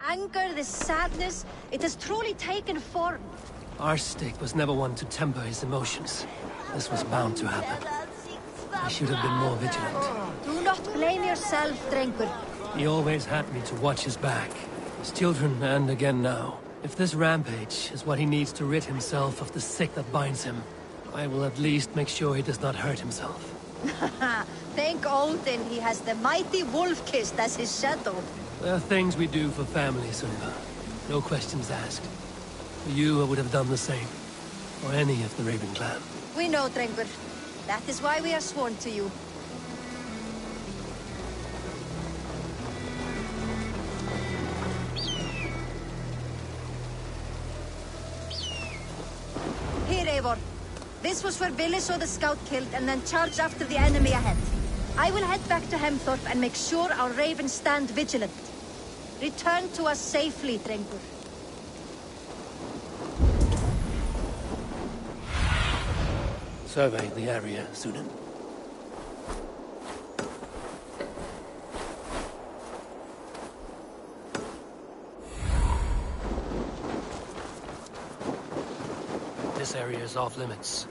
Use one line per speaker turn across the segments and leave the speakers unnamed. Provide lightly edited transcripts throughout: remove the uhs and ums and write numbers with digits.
anger, this sadness, it has truly taken form.
Arstic was never one to temper his emotions. This was bound to happen. I should have been more vigilant.
Do not blame yourself, Drengur.
He always had me to watch his back. His children, and again now. If this rampage is what he needs to rid himself of the sick that binds him, I will at least make sure he does not hurt himself.
Thank Odin he has the mighty Wolf-Kissed as his shadow.
There are things we do for family, Sunva. No questions asked. For you, I would have done the same. Or any of the Raven clan.
We know, Drengur. That is why we are sworn to you. Here, Eivor. This was where Billy saw the scout killed and then charged after the enemy ahead. I will head back to Hemthorpe and make sure our ravens stand vigilant. Return to us safely, Drengur.
Survey the area, Sunan. This area is off limits.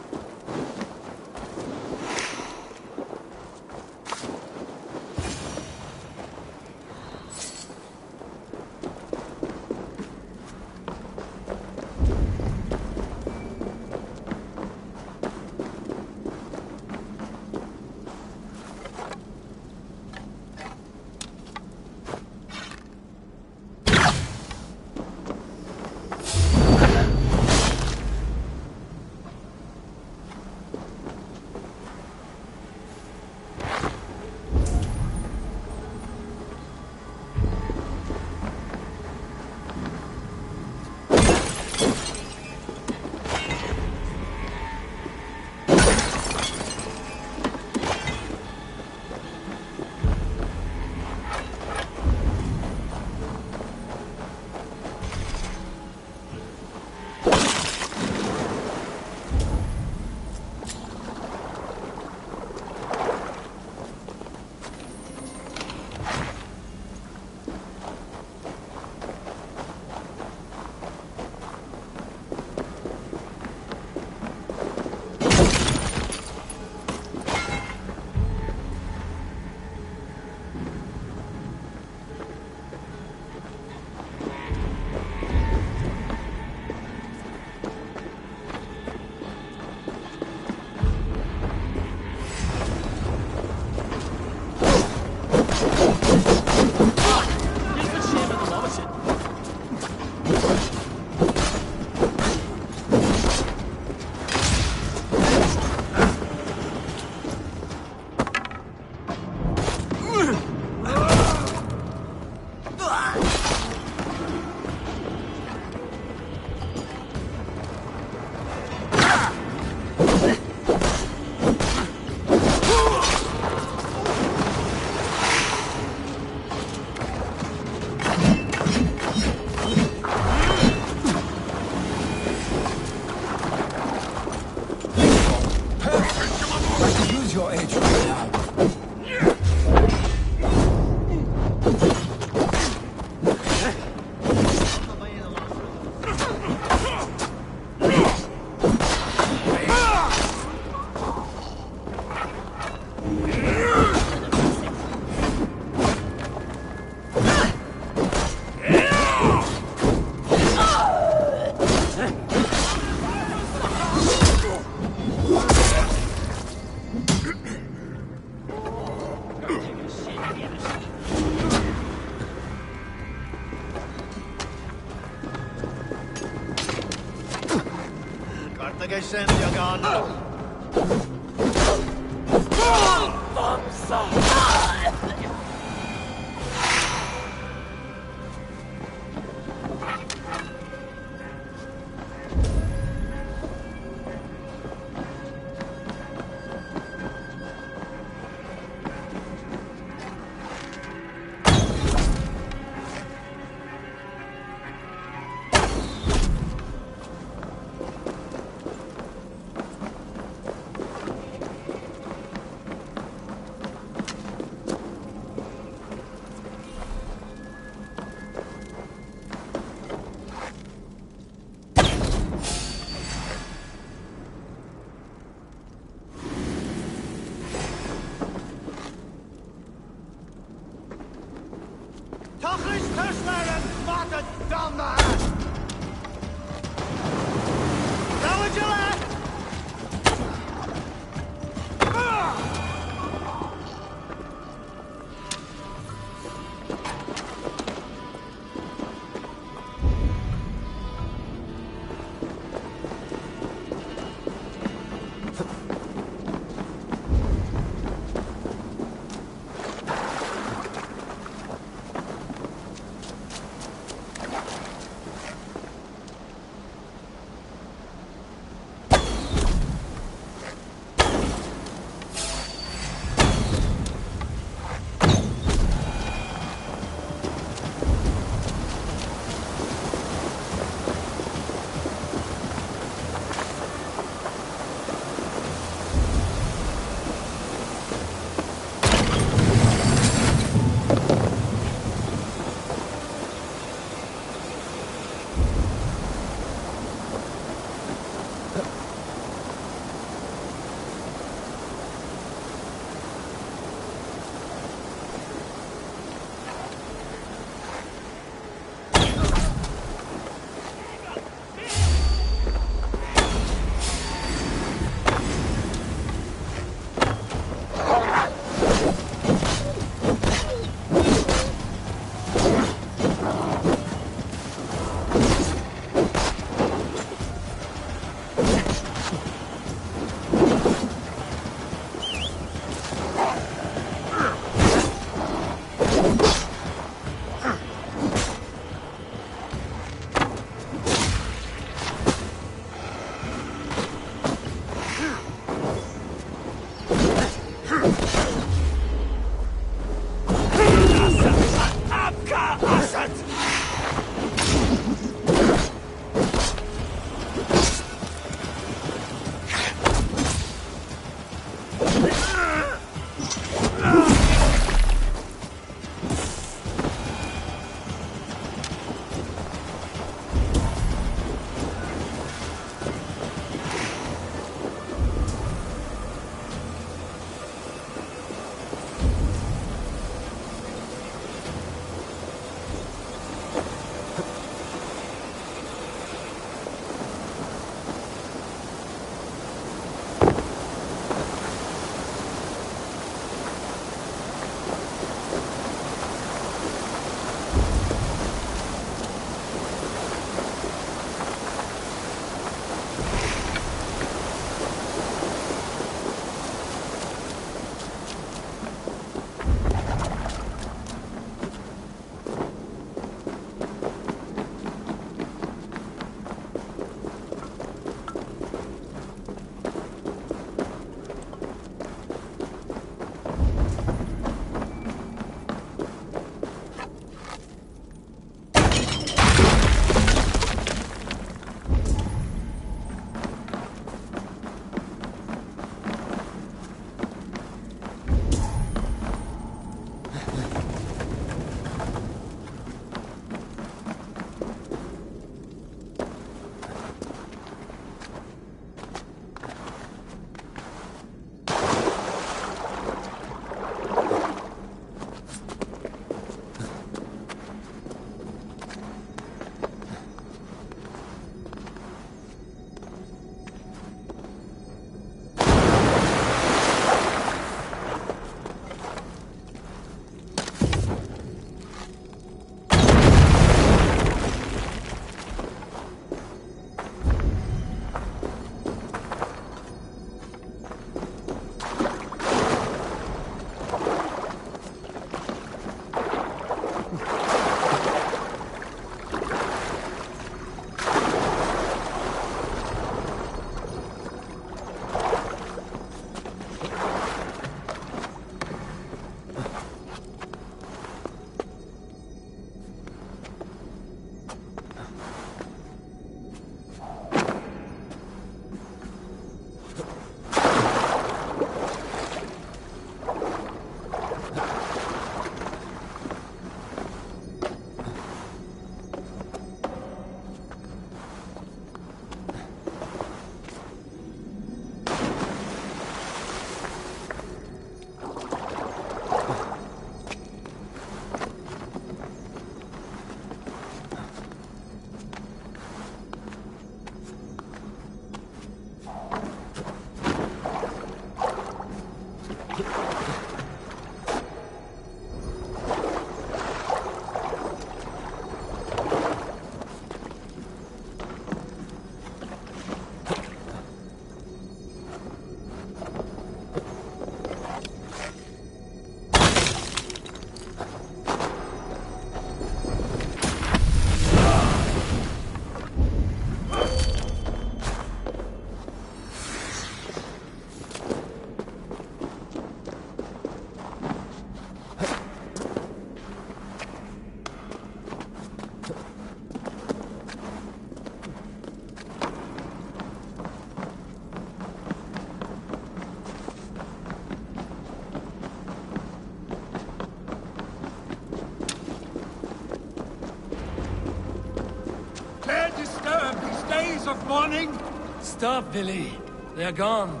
of mourning?
Stop, Billy. They are gone.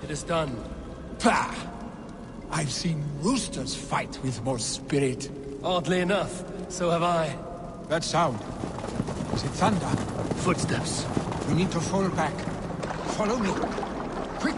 It is done.
Pah! I've seen roosters fight with more spirit.
Oddly enough, so have I.
That sound. Is it thunder?
Footsteps.
We need to fall back. Follow me. Quick!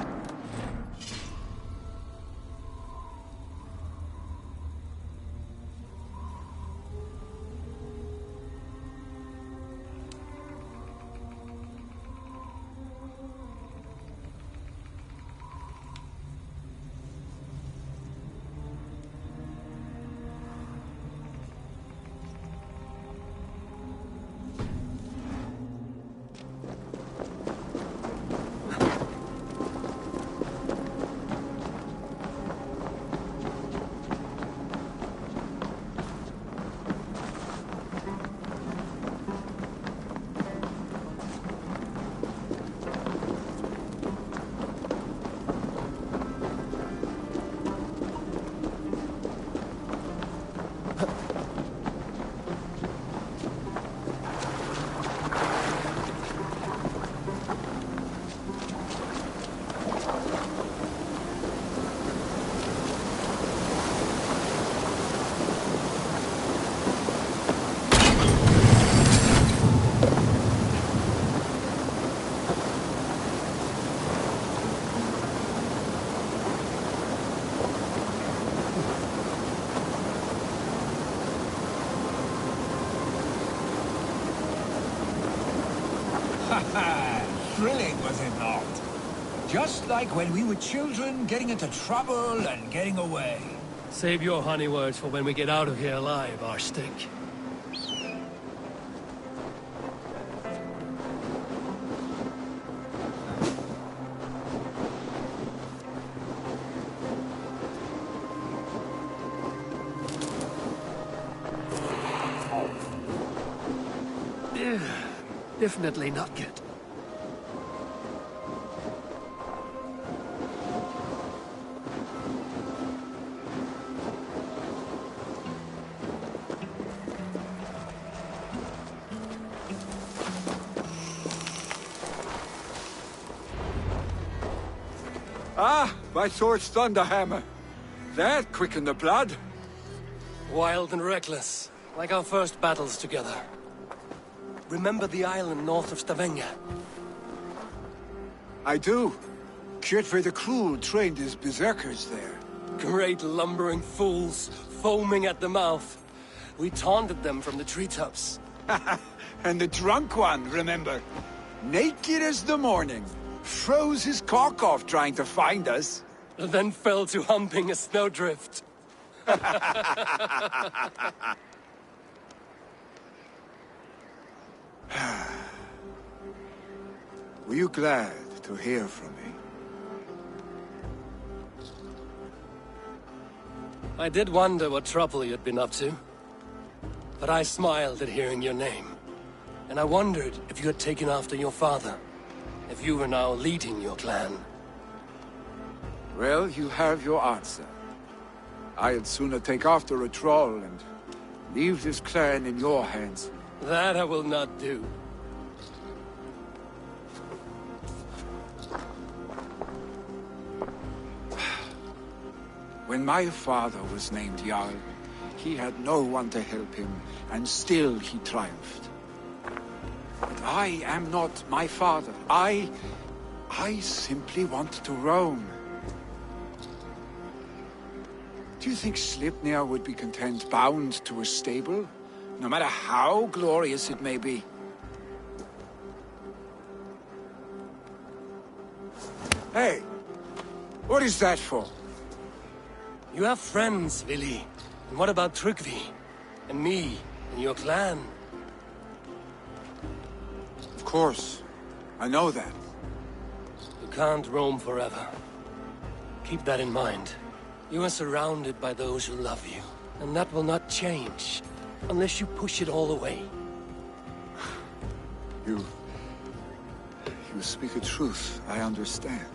Thrilling, was it not? Just like when we were children, getting into trouble and getting away.
Save your honey words for when we get out of here alive, Arstick. Definitely not good.
Ah, my sword's thunderhammer. That quickened the blood.
Wild and reckless, like our first battles together. Remember the island north of Stavanger?
I do. Kjotve the Cruel trained his berserkers there.
Great lumbering fools, foaming at the mouth. We taunted them from the treetops.
And the drunk one, remember? Naked as the morning. Froze his cock off trying to find us.
And then fell to humping a snowdrift.
Were you glad to hear from me?
I did wonder what trouble you'd been up to. But I smiled at hearing your name. And I wondered if you had taken after your father. If you were now leading your clan.
Well, you have your answer. I'd sooner take after a troll and leave this clan in your hands.
That I will not do.
When my father was named Jarl, he had no one to help him, and still he triumphed. But I am not my father. I simply want to roam. Do you think Sleipnir would be content bound to a stable? No matter how glorious it may be? Hey! What is that for?
You have friends, Vili. And what about Tryggvi? And me, and your clan?
Of course. I know that.
You can't roam forever. Keep that in mind. You are surrounded by those who love you. And that will not change. Unless you push it all away.
You speak a truth, I understand.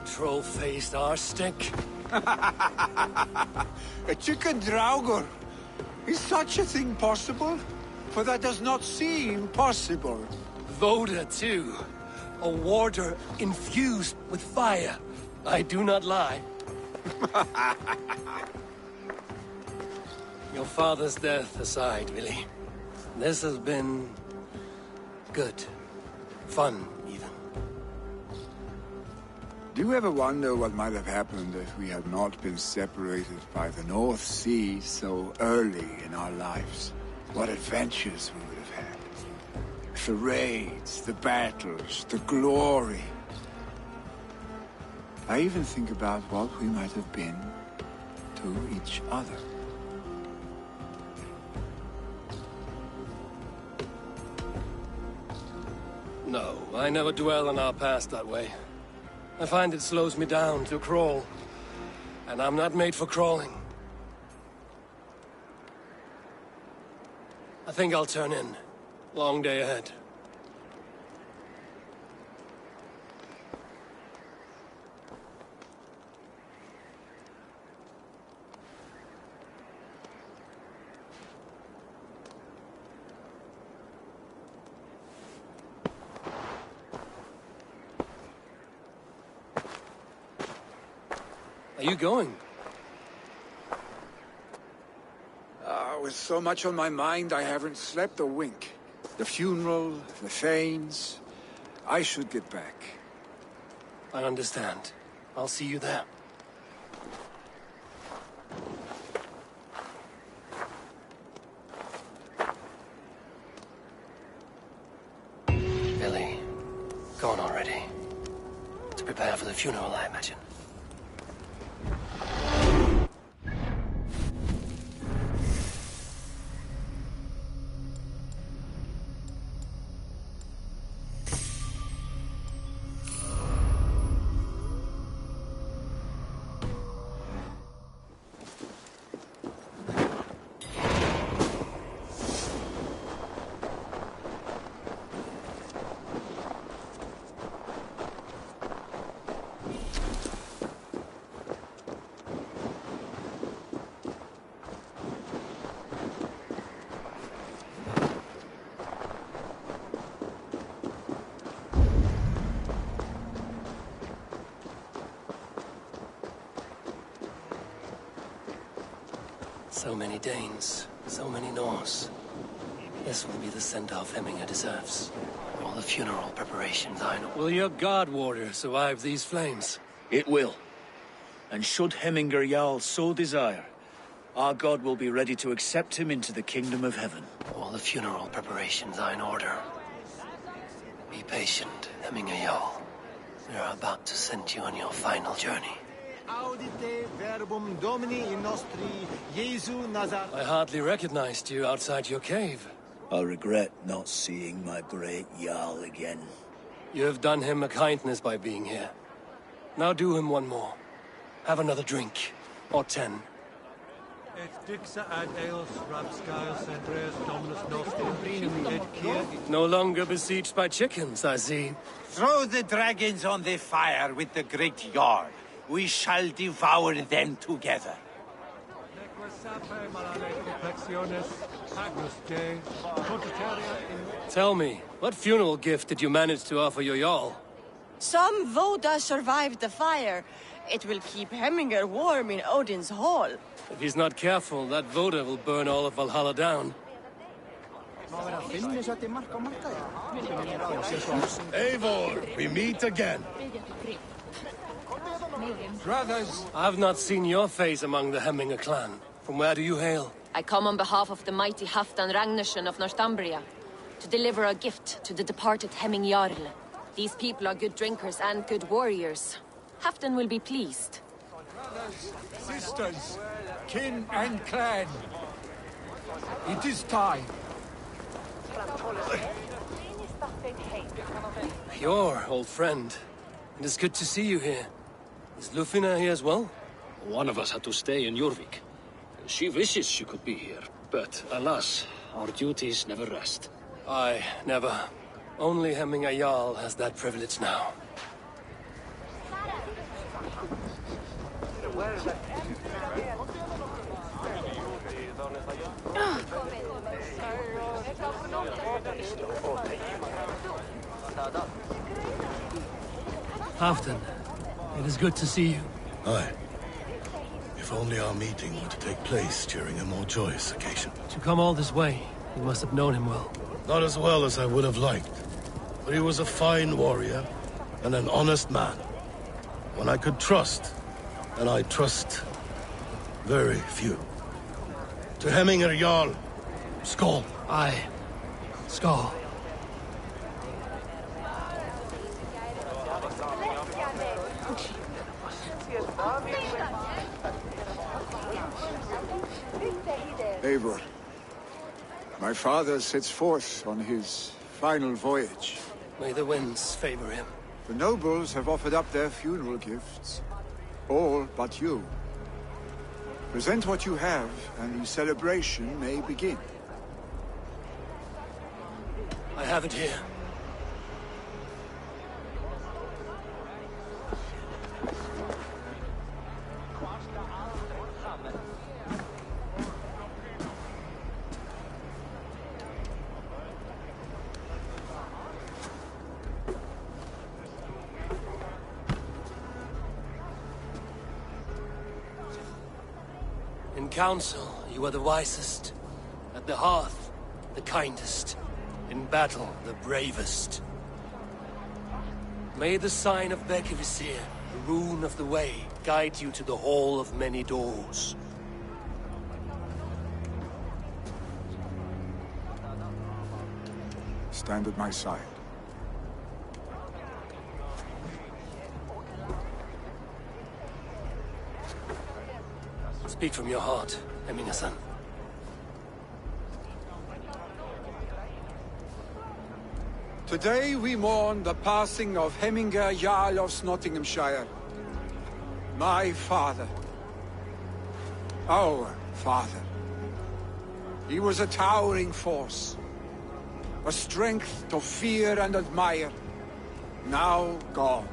Troll-faced arstick.
A chicken draugr. Is such a thing possible? For that does not seem possible.
Voda, too. A warder infused with fire. I do not lie. Your father's death aside, Willy. This has been... good. Fun, even.
Do you ever wonder what might have happened if we had not been separated by the North Sea so early in our lives? What adventures we would have had. The raids, the battles, the glory. I even think about what we might have been to each other.
No, I never dwell on our past that way. I find it slows me down to crawl. And I'm not made for crawling. I think I'll turn in. Long day ahead. Are you going?
With so much on my mind, I haven't slept a wink. The funeral, the Thanes... I should get back.
I understand. I'll see you there. Billy, gone already. To prepare for the funeral, I imagine. So many Danes, so many Norse. This will be the send-off Hemminger deserves. All the funeral preparations, I know. Will your guard warder survive these flames?
It will. And should Hemminger Jarl so desire, our god will be ready to accept him into the kingdom of heaven.
All the funeral preparations are in order. Be patient, Hemminger Jarl. We are about to send you on your final journey.
Audite verbum Domini in nostri Jesu Nazar.
I hardly recognized you outside your cave.
I regret not seeing my great Jarl again.
You have done him a kindness by being here. Now do him one more. Have another drink. Or 10. No longer besieged by chickens, I see.
Throw the dragons on the fire with the great Jarl. We shall devour them together.
Tell me, what funeral gift did you manage to offer your Jarl?
Some Voda survived the fire. It will keep Hemminger warm in Odin's hall.
If he's not careful, that Voda will burn all of Valhalla down.
Eivor, we meet again.
Brothers!
I've not seen your face among the Hemminger clan. From where do you hail?
I come on behalf of the mighty Halfdan Ragnarsson of Northumbria to deliver a gift to the departed Hemming Jarl. These people are good drinkers and good warriors. Halfdan will be pleased.
Brothers, sisters, kin and clan. It is time.
Your old friend. It is good to see you here. Is Lufina here as well?
One of us had to stay in Jorvik. She wishes she could be here, but alas, our duties never rest.
Aye, never. Only Hemminger Jarl has that privilege now. Halfdan, it is good to see you.
Aye. If only our meeting were to take place during a more joyous occasion.
To come all this way, you must have known him well.
Not as well as I would have liked, but he was a fine warrior and an honest man. One I could trust, and I trust very few. To Hemminger Jarl, Skål.
Aye. Skål.
Eivor, my father sets forth on his final voyage.
May the winds favor him.
The nobles have offered up their funeral gifts. All but you. Present what you have, and the celebration may begin.
I have it here. In council, you are the wisest. At the hearth, the kindest. In battle, the bravest. May the sign of Bekivisir, the rune of the way, guide you to the hall of many doors.
Stand at my side.
Speak from your heart, Hemminger-son.
Today we mourn the passing of Hemminger Jarl of Nottinghamshire. My father. Our father. He was a towering force. A strength to fear and admire. Now gone.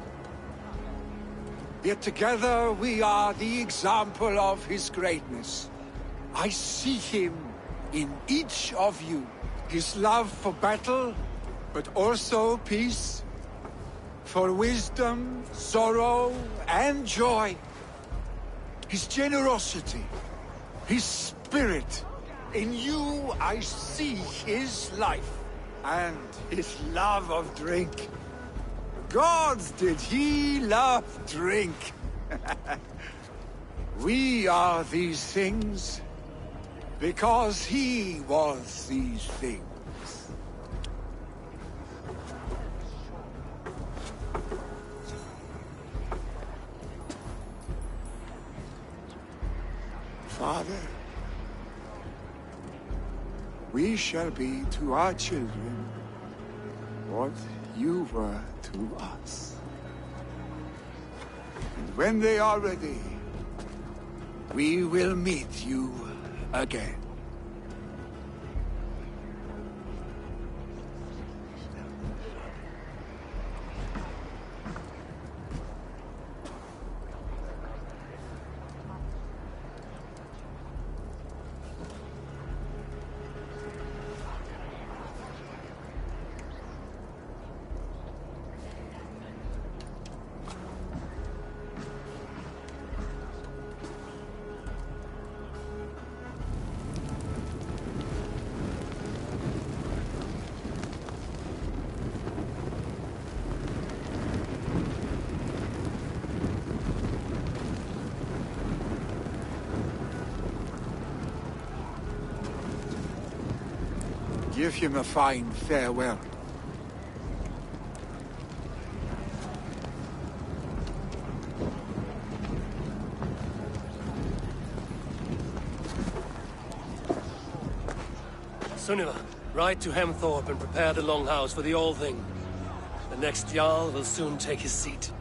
Yet together we are the example of his greatness. I see him in each of you. His love for battle, but also peace. For wisdom, sorrow, and joy. His generosity, his spirit. In you I see his life, and his love of drink. Gods, did he love drink! We are these things because he was these things. Father, we shall be to our children what you were to us. And when they are ready, we will meet you again. Give him a fine farewell.
Sunniva, ride to Hemthorpe and prepare the Longhouse for the All-Thing. The next Jarl will soon take his seat.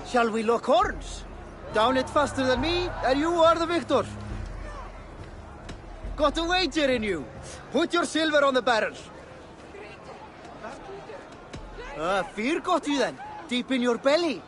Shall we lock horns? Down it faster than me, and you are the victor. Got a wager in you. Put your silver on the barrel. Fear got you then, deep in your belly.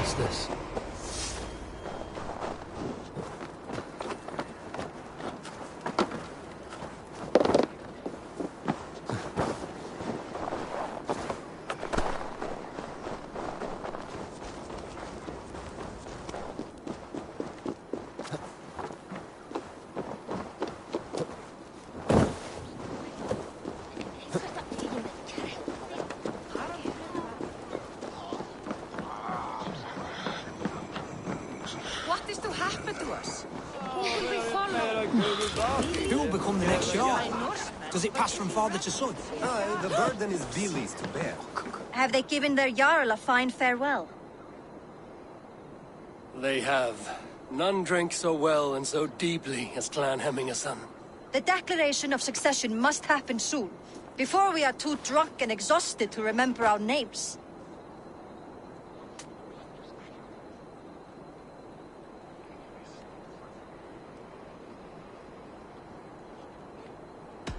What's this?
What is to happen to us? Who will we follow?
Who will become the next Jarl? Does it pass from father to son?
The burden is Billy's to bear.
Have they given their Jarl a fine farewell?
They have. None drink so well and so deeply as Clan Hemmingerson.
The declaration of succession must happen soon, before we are too drunk and exhausted to remember our names.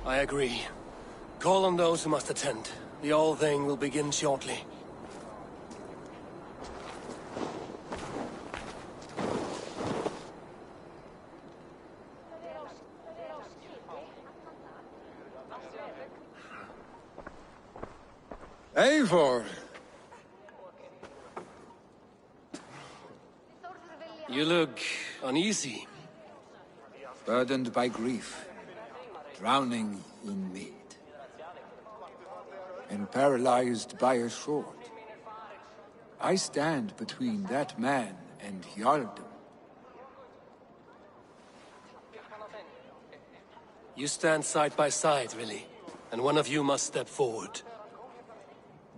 I agree. Call on those who must attend. The All Thing will begin shortly.
Eivor!
You look uneasy.
Burdened by grief. Drowning in mead. And paralyzed by a sword. I stand between that man and Hjalldom.
You stand side by side, really. And one of you must step forward.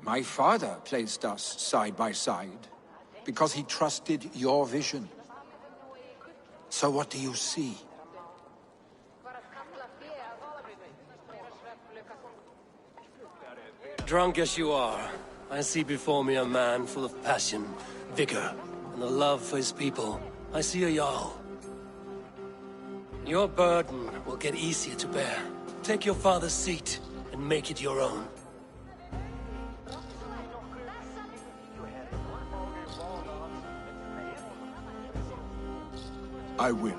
My father placed us side by side, because he trusted your vision. So what do you see?
Drunk as you are, I see before me a man full of passion, vigor, and a love for his people. I see a Jarl. Your burden will get easier to bear. Take your father's seat and make it your own.
I will.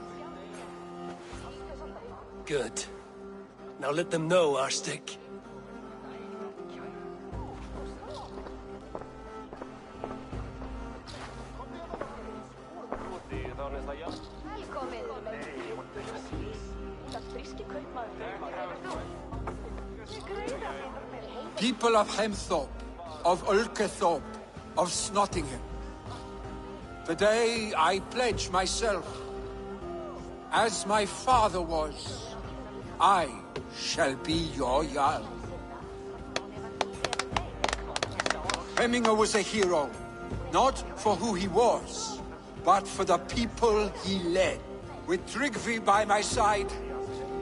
Good. Now let them know our stick.
People of Hemthorpe, of Ulkethorpe, of Snottingham. Today I pledge myself, as my father was, I shall be your Jarl. Hemminger was a hero, not for who he was, but for the people he led. With Tryggvi by my side,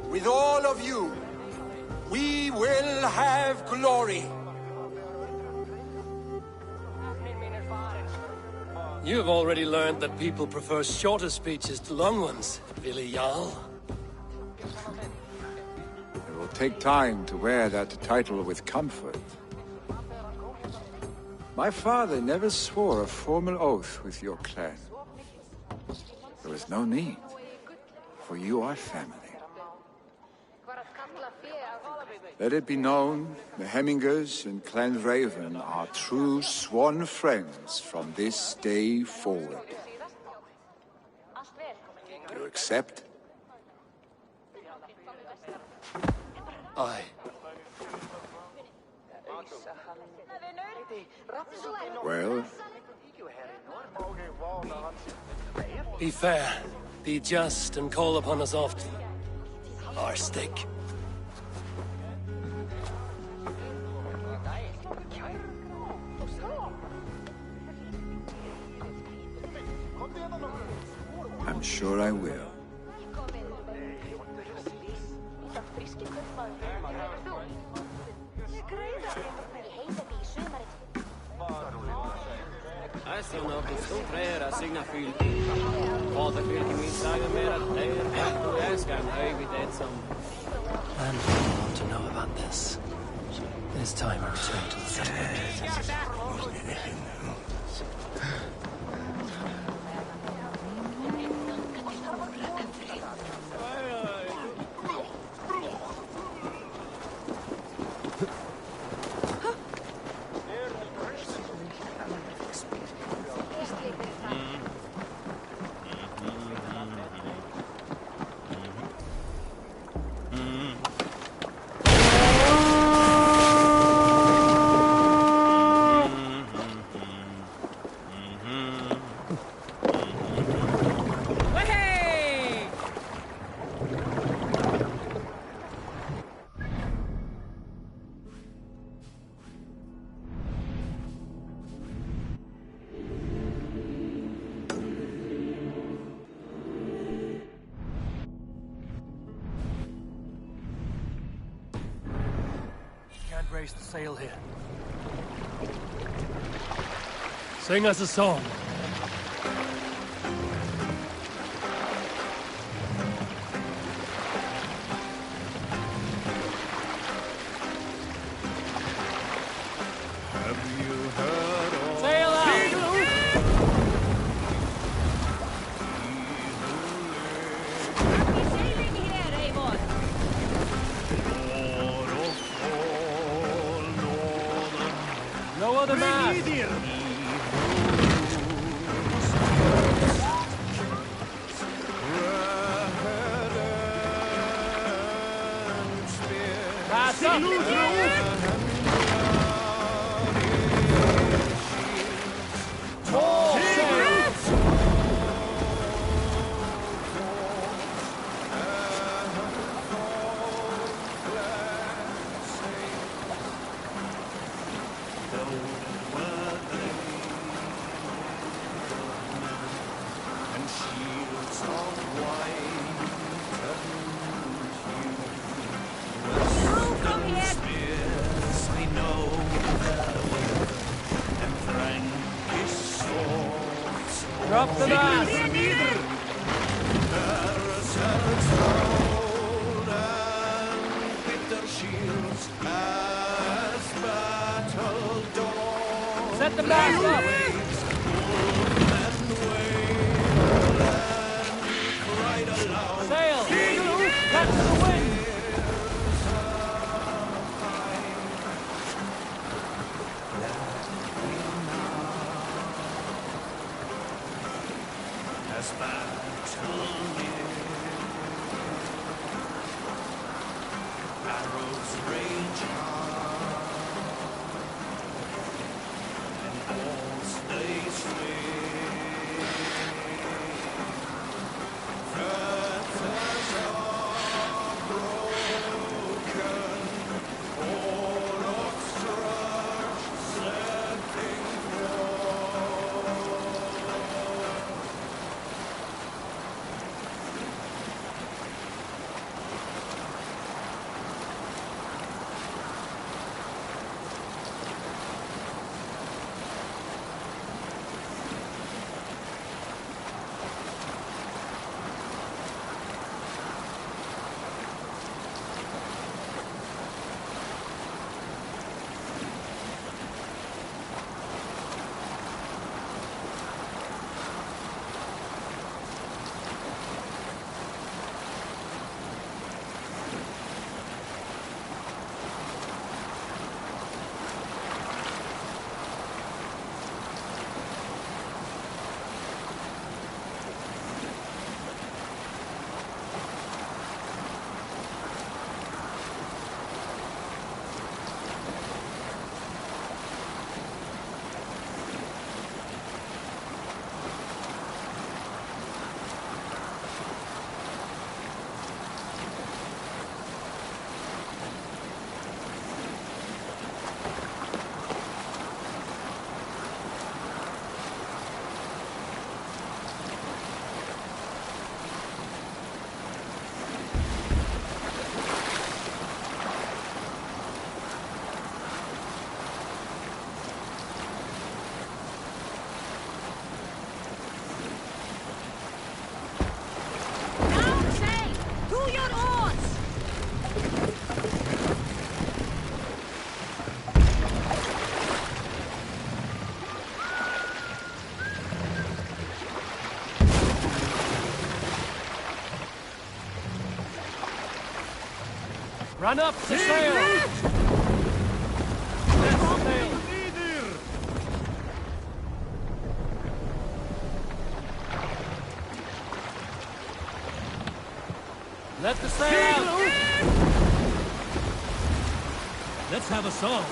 with all of you, we will have glory.
You have already learned that people prefer shorter speeches to long ones, Willi Jarl.
It will take time to wear that title with comfort. My father never swore a formal oath with your clan. There was no need, for you are family. Let it be known, the Hemmingers and Clan Raven are true sworn friends from this day forward. You accept?
Aye.
Well?
Be fair, be just, and call upon us often. Our stick.
Sure I will.
And I want to know about this. This time I return to the settlement. Can't raise the sail here. Sing us a song. Sail out! No other man! Pass up! Drop the mast! Set the mast up! Sail! Catch the wind!
As battle near, arrows range high, and walls they sway. Fetters are broken, all obstruct setting
Run up the sail! Let's sail! Let the sail out! Let's have a song.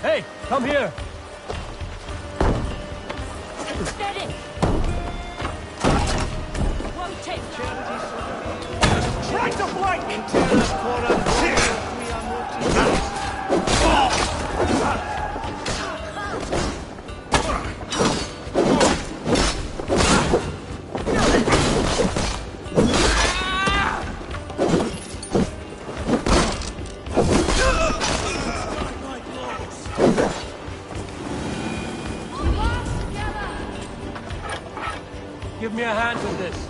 Hey, come here!
Steady! Won't take
Try to flank!
Give me a hand with this.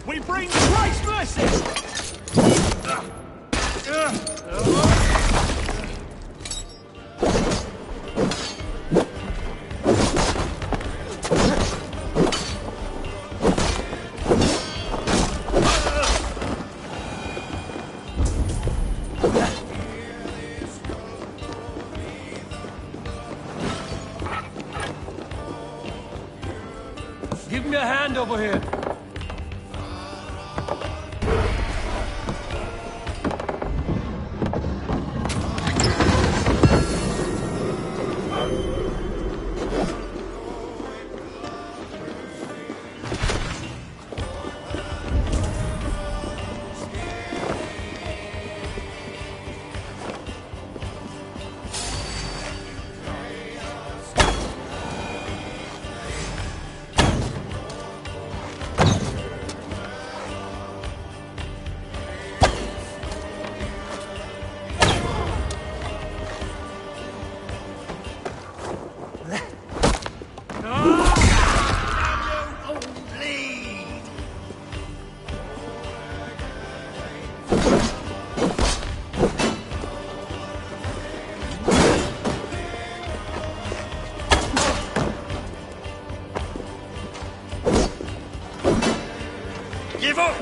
We bring Christ's mercy!
over here.
Give up!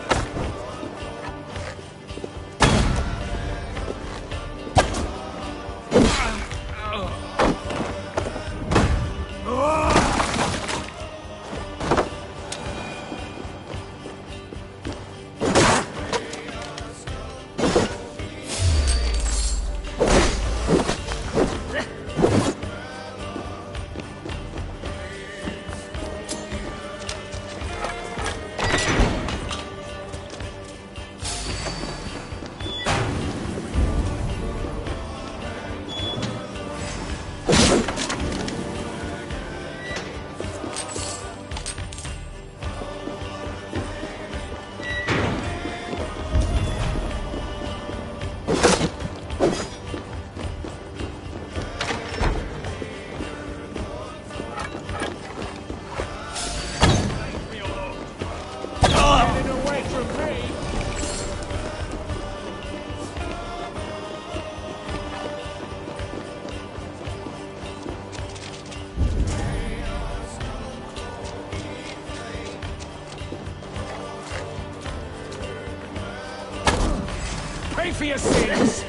Pay for your sins!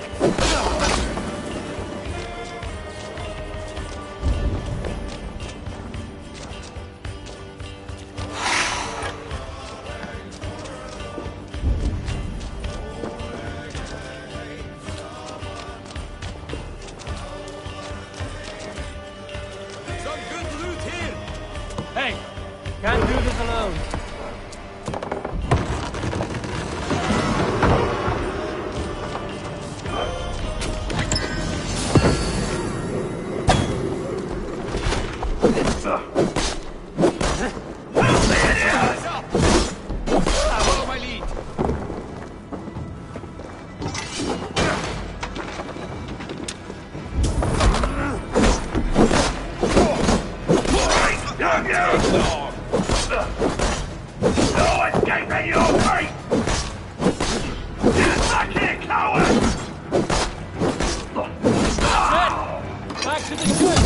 Some good loot here!
Hey! Can't do this alone.
Follow my lead!
No escaping your fate! Get back here, coward!
Back to the ship!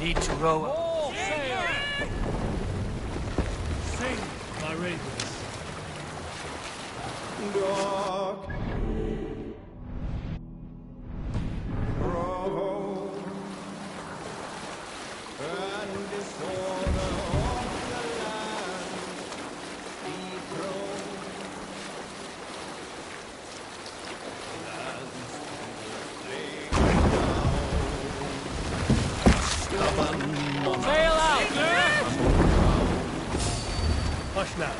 Need to row up. Sing, my ravens.
Dark. Bravo. And disorder of the land. Dethroned.
Sail out! Push now.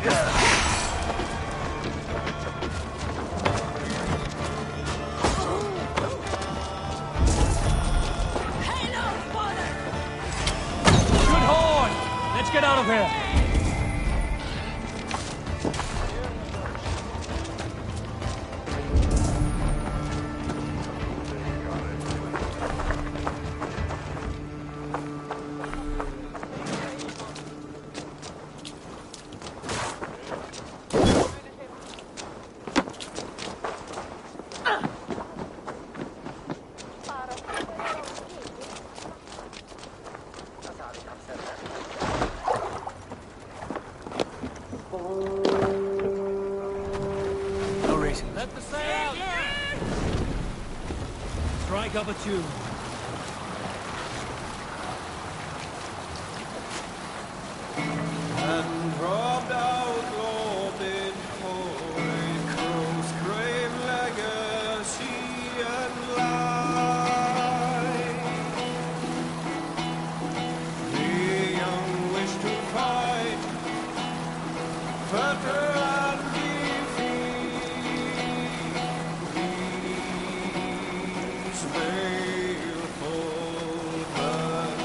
Good horn! Let's get out of here!
No racing.
Let the sail! Strike up a tune.
And robbed outlaw bid for a crow's grave legacy and life. The young wish to fight, better and defeat these baleful men.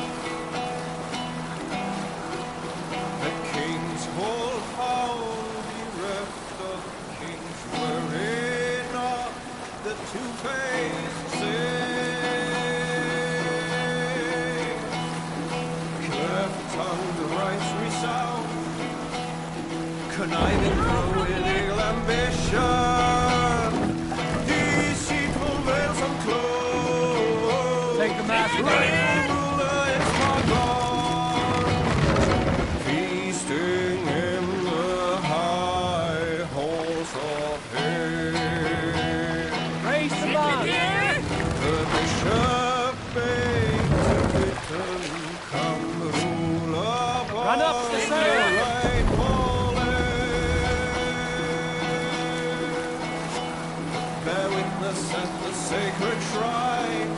The king's whole found bereft of kings wherein are the two-faced sing. Cleft-tongued rights resound, conniving through with ill ambition. Deceitful veils unclose.
Take the mask
Right ruler is forgone. Feasting in the high halls of hate.
Raise the bar!
The bishop bade the Britain come rule upon
Run up the sail!
rightful heir. Bear witness at the sacred shrine,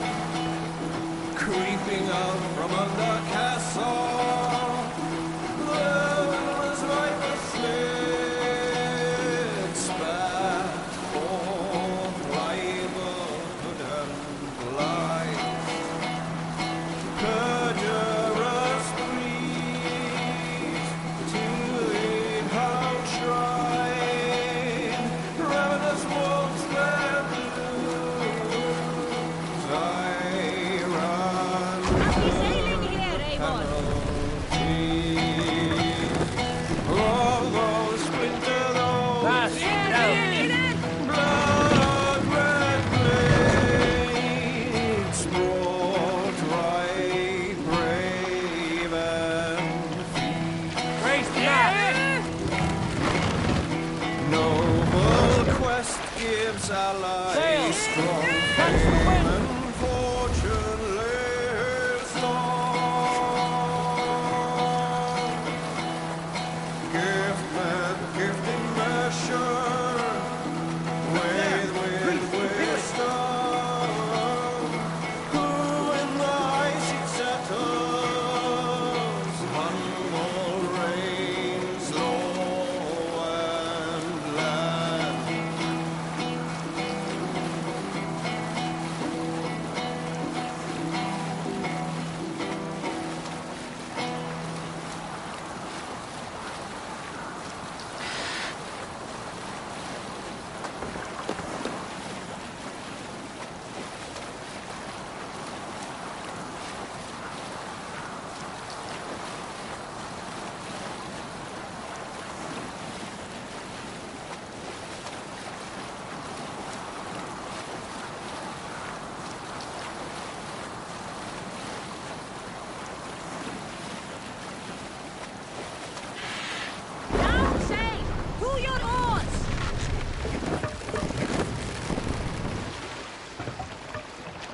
creeping out from under castle. The was like a slit, spat forth livelihood and light. Perjurous priest to the hallowed shrine, ravenous wolves let loose. I run of those winter those blood red blades brought right brave and
Raise the mask!
noble quest gives allies
Sail!
strong
Catch the
fame
wind!
and fortune lives on. Gift in measure, with wisdom, who in the high seat settles, humble reigns low and land.
Down sail! To your oars!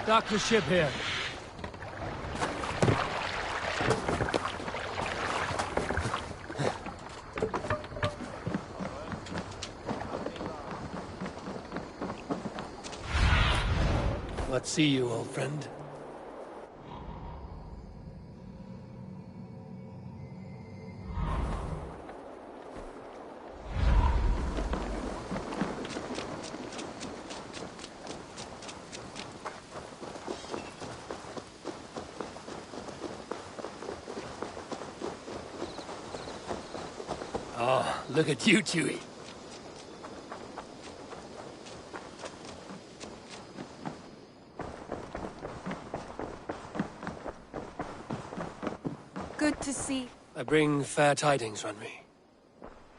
Dock the ship here. Let's see you, old friend. Oh, look at you, Chewie.
Good to see.
I bring fair tidings, Runry.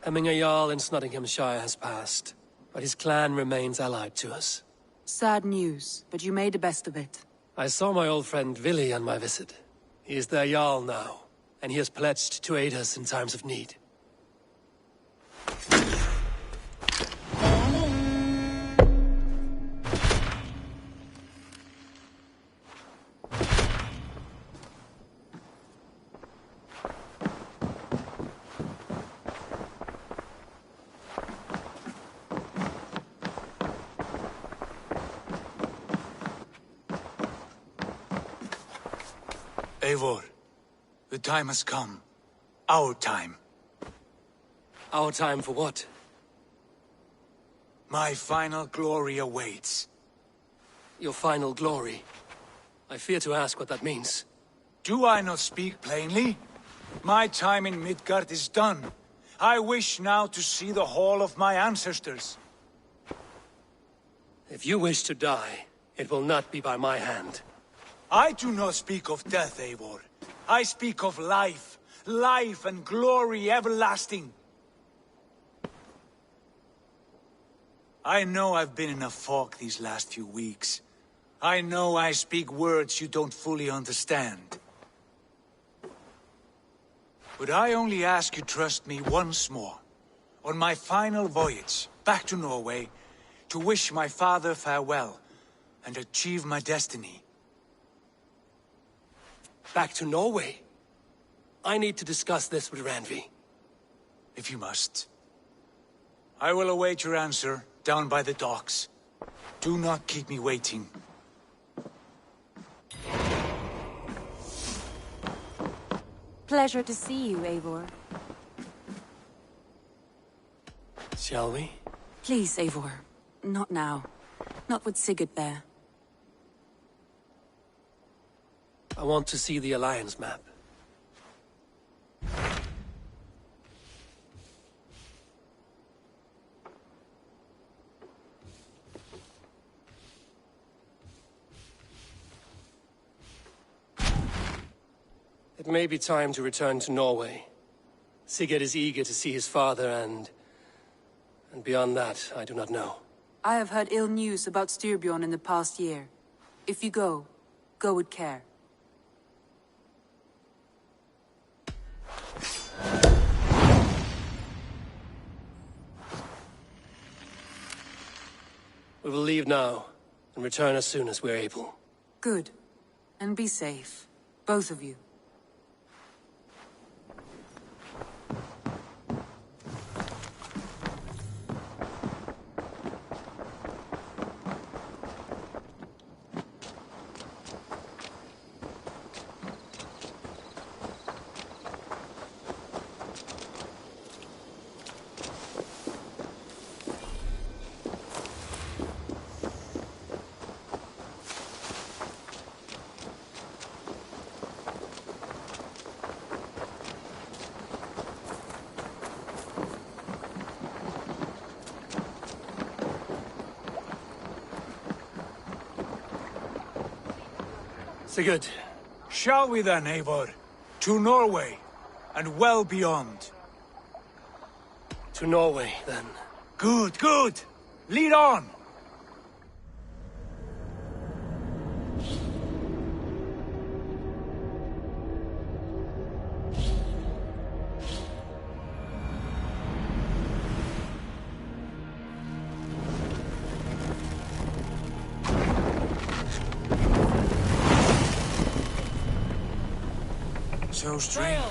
Hemminger Jarl in Nottinghamshire has passed, but his clan remains allied to us.
Sad news, but you made the best of it.
I saw my old friend Vili on my visit. He is their Jarl now, and he has pledged to aid us in times of need.
Eivor, the time has come. Our time.
Our time for what?
My final glory awaits.
Your final glory? I fear to ask what that means.
Do I not speak plainly? My time in Midgard is done. I wish now to see the hall of my ancestors.
If you wish to die, it will not be by my hand.
I do not speak of death, Eivor. I speak of life. Life and glory everlasting. I know I've been in a fog these last few weeks. I know I speak words you don't fully understand. But I only ask you trust me once more. On my final voyage, back to Norway, to wish my father farewell, and achieve my destiny.
Back to Norway? I need to discuss this with Randvi.
If you must. I will await your answer down by the docks. Do not keep me waiting.
Pleasure to see you, Eivor.
Shall we?
Please, Eivor. Not now. Not with Sigurd there.
I want to see the Alliance map. It may be time to return to Norway. Sigurd is eager to see his father and beyond that, I do not know.
I have heard ill news about Styrbjorn in the past year. If you go with care.
We will leave now, and return as soon as we're able.
Good. And be safe. Both of you.
Sigurd.
Shall we then, Eivor? To Norway, and well beyond.
To Norway, then.
Good, good! Lead on! So strange.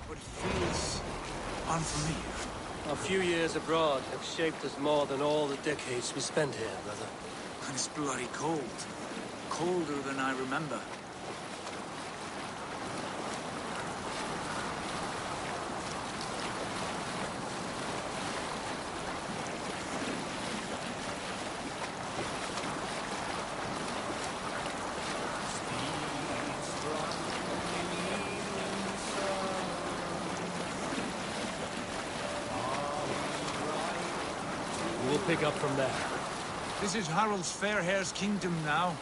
But it feels unfamiliar.
A few years abroad have shaped us more than all the decades we spent here, brother.
And it's bloody cold. Colder than I remember.
will pick up from there.
This is Harald's Fairhair's kingdom now.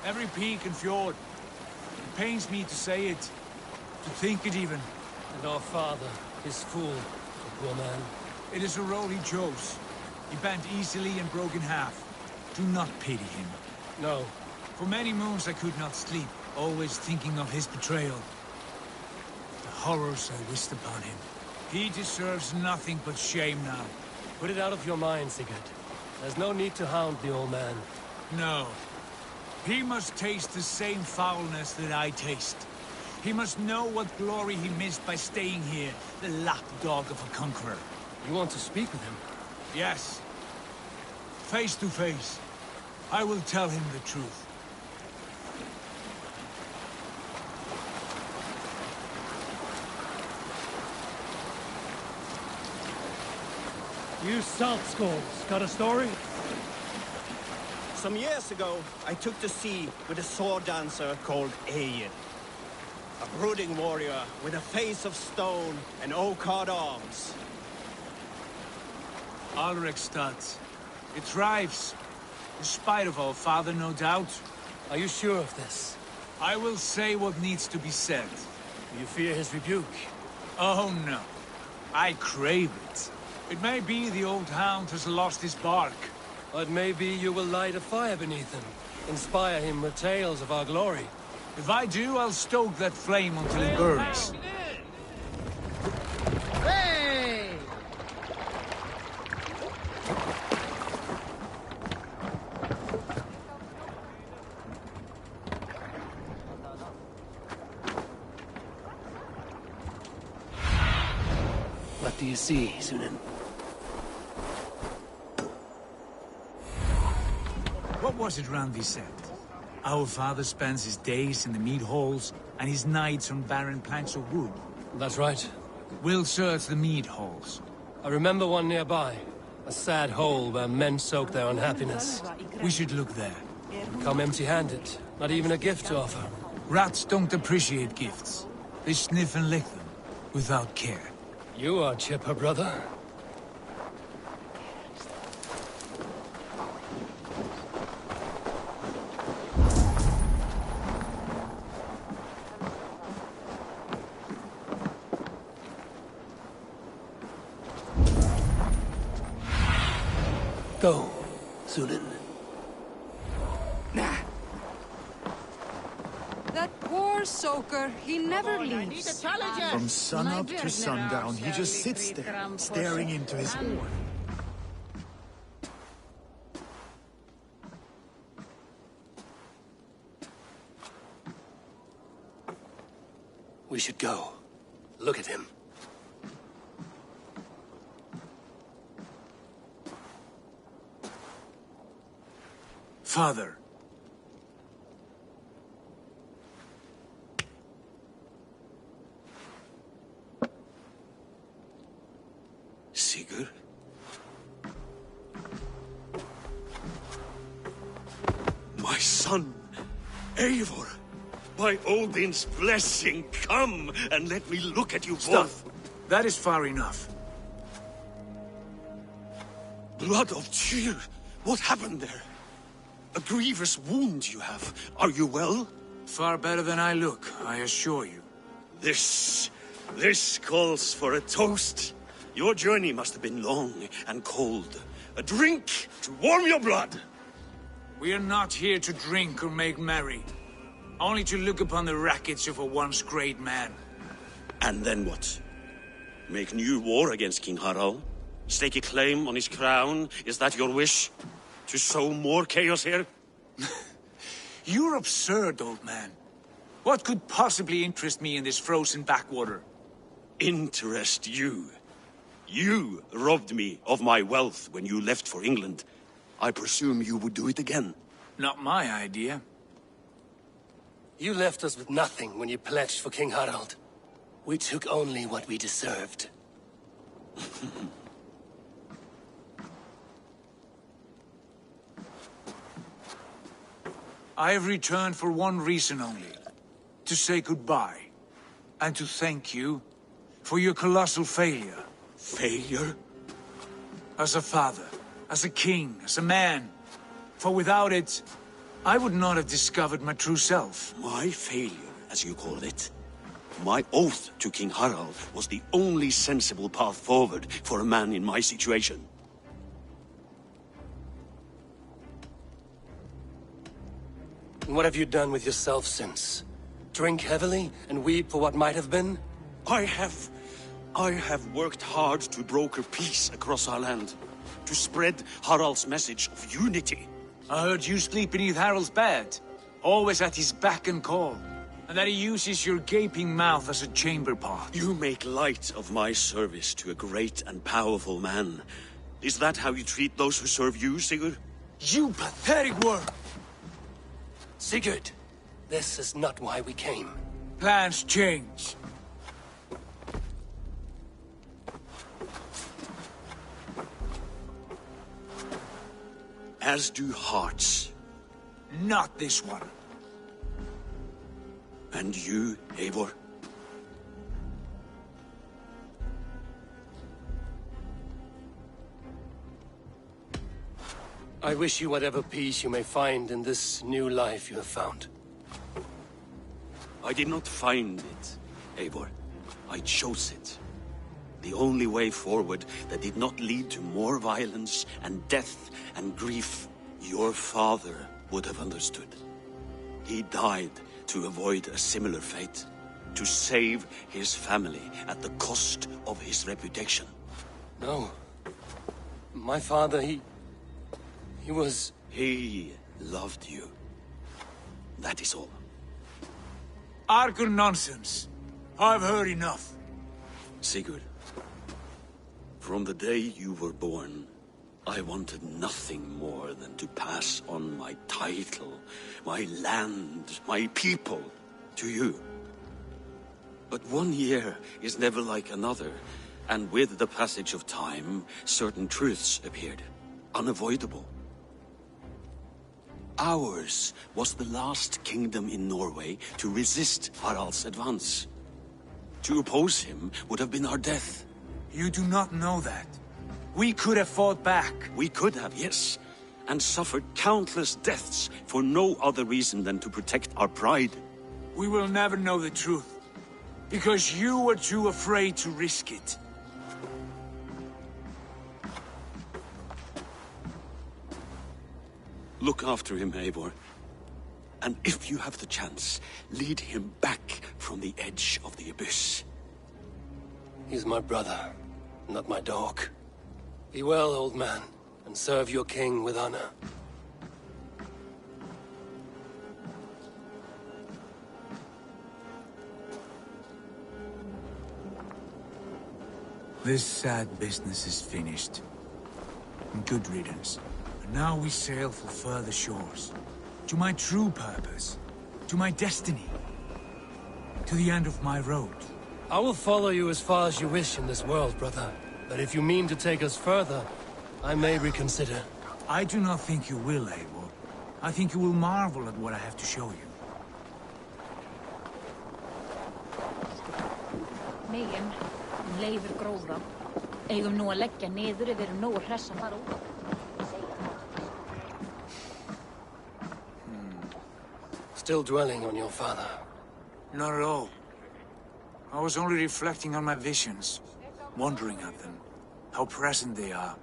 Every peak and fjord. It pains me to say it, to think it even.
And our father, his fool, the poor man.
It is a role he chose. He bent easily and broke in half. Do not pity him.
No.
For many moons I could not sleep, always thinking of his betrayal. The horrors I wished upon him. He deserves nothing but shame now.
Put it out of your mind, Sigurd. There's no need to hound the old man.
No. He must taste the same foulness that I taste. He must know what glory he missed by staying here, the lapdog of a conqueror.
You want to speak with him?
Yes. Face to face. I will tell him the truth.
You Saltskulls, got a story?
Some years ago, I took to sea with a sword dancer called Egil. A brooding warrior with a face of stone and oak-hard arms.
Alrekstad. It thrives. In spite of our father, no doubt.
Are you sure of this?
I will say what needs to be said.
Do you fear his rebuke?
Oh no. I crave it. It may be the old hound has lost his bark.
But maybe you will light a fire beneath him. Inspire him with tales of our glory.
If I do, I'll stoke that flame until it burns.
Hey!
What do you see, Sunan?
What was it Randi said? Our father spends his days in the mead halls, and his nights on barren planks of wood.
That's right.
We'll search the mead halls.
I remember one nearby. A sad hole where men soak their unhappiness.
We should look there.
Come empty-handed. Not even a gift to offer.
Rats don't appreciate gifts. They sniff and lick them, without care.
You are chipper, brother. Go, Sunan.
That poor soaker, he never leaves.
From sunup to sundown, he just sits there, staring into his horn.
We should go. Look at him.
Father.
Sigurd? My son, Eivor! By Odin's blessing, come and let me look at you both.
That is far enough.
Blood of Tyr! What happened there? A grievous wound you have. Are you well?
Far better than I look, I assure you.
This calls for a toast. Your journey must have been long and cold. A drink to warm your blood.
We are not here to drink or make merry. Only to look upon the wreckage of a once great man.
And then what? Make new war against King Harald? Stake a claim on his crown? Is that your wish? To sow more chaos here?
You're absurd, old man. What could possibly interest me in this frozen backwater?
Interest you? You robbed me of my wealth when you left for England. I presume you would do it again.
Not my idea.
You left us with nothing when you pledged for King Harald. We took only what we deserved.
I have returned for one reason only. To say goodbye. And to thank you for your colossal failure.
Failure?
As a father,
as a king, as a man. For without it, I would not have discovered my true self.
My failure, as you call it. My oath to King Harald was the only sensible path forward for a man in my situation.
What have you done with yourself since? Drink heavily and weep for what might have been?
I have worked hard to broker peace across our land, to spread Harald's message of unity.
I heard you sleep beneath Harald's bed, always at his beck and call, and that he uses your gaping mouth as a chamber pot.
You make light of my service to a great and powerful man. Is that how you treat those who serve you, Sigurd?
You pathetic worm!
Sigurd, this is not why we came.
Plans change.
As do hearts.
Not this one.
And you, Eivor?
I wish you whatever peace you may find in this new life you have found.
I did not find it, Eivor. I chose it. The only way forward that did not lead to more violence and death and grief. Your father would have understood. He died to avoid a similar fate. To save his family at the cost of his reputation.
No. My father, he was...
He loved you. That is all.
Argur nonsense. I've heard enough.
Sigurd, from the day you were born, I wanted nothing more than to pass on my title, my land, my people, to you. But 1 year is never like another, and with the passage of time, certain truths appeared, unavoidable. Ours was the last kingdom in Norway to resist Harald's advance. To oppose him would have been our death.
You do not know that. We could have fought back.
We could have, yes. And suffered countless deaths for no other reason than to protect our pride.
We will never know the truth. Because you were too afraid to risk it.
Look after him, Eivor. And if you have the chance, lead him back from the edge of the abyss.
He's my brother, not my dog. Be well, old man, and serve your king with honor.
This sad business is finished. And good riddance. And now we sail for further shores. To my true purpose. To my destiny. To the end of my road.
I will follow you as far as you wish in this world, brother. But if you mean to take us further, I may reconsider.
I do not think you will, Eivor. I think you will marvel at what I have to show you.
Megin, leifur gróða. Eigum nú að leggja niður ef við erum nógu hress að fara út.
Still dwelling on your father?
Not at all. I was only reflecting on my visions, wondering at them. How present they are,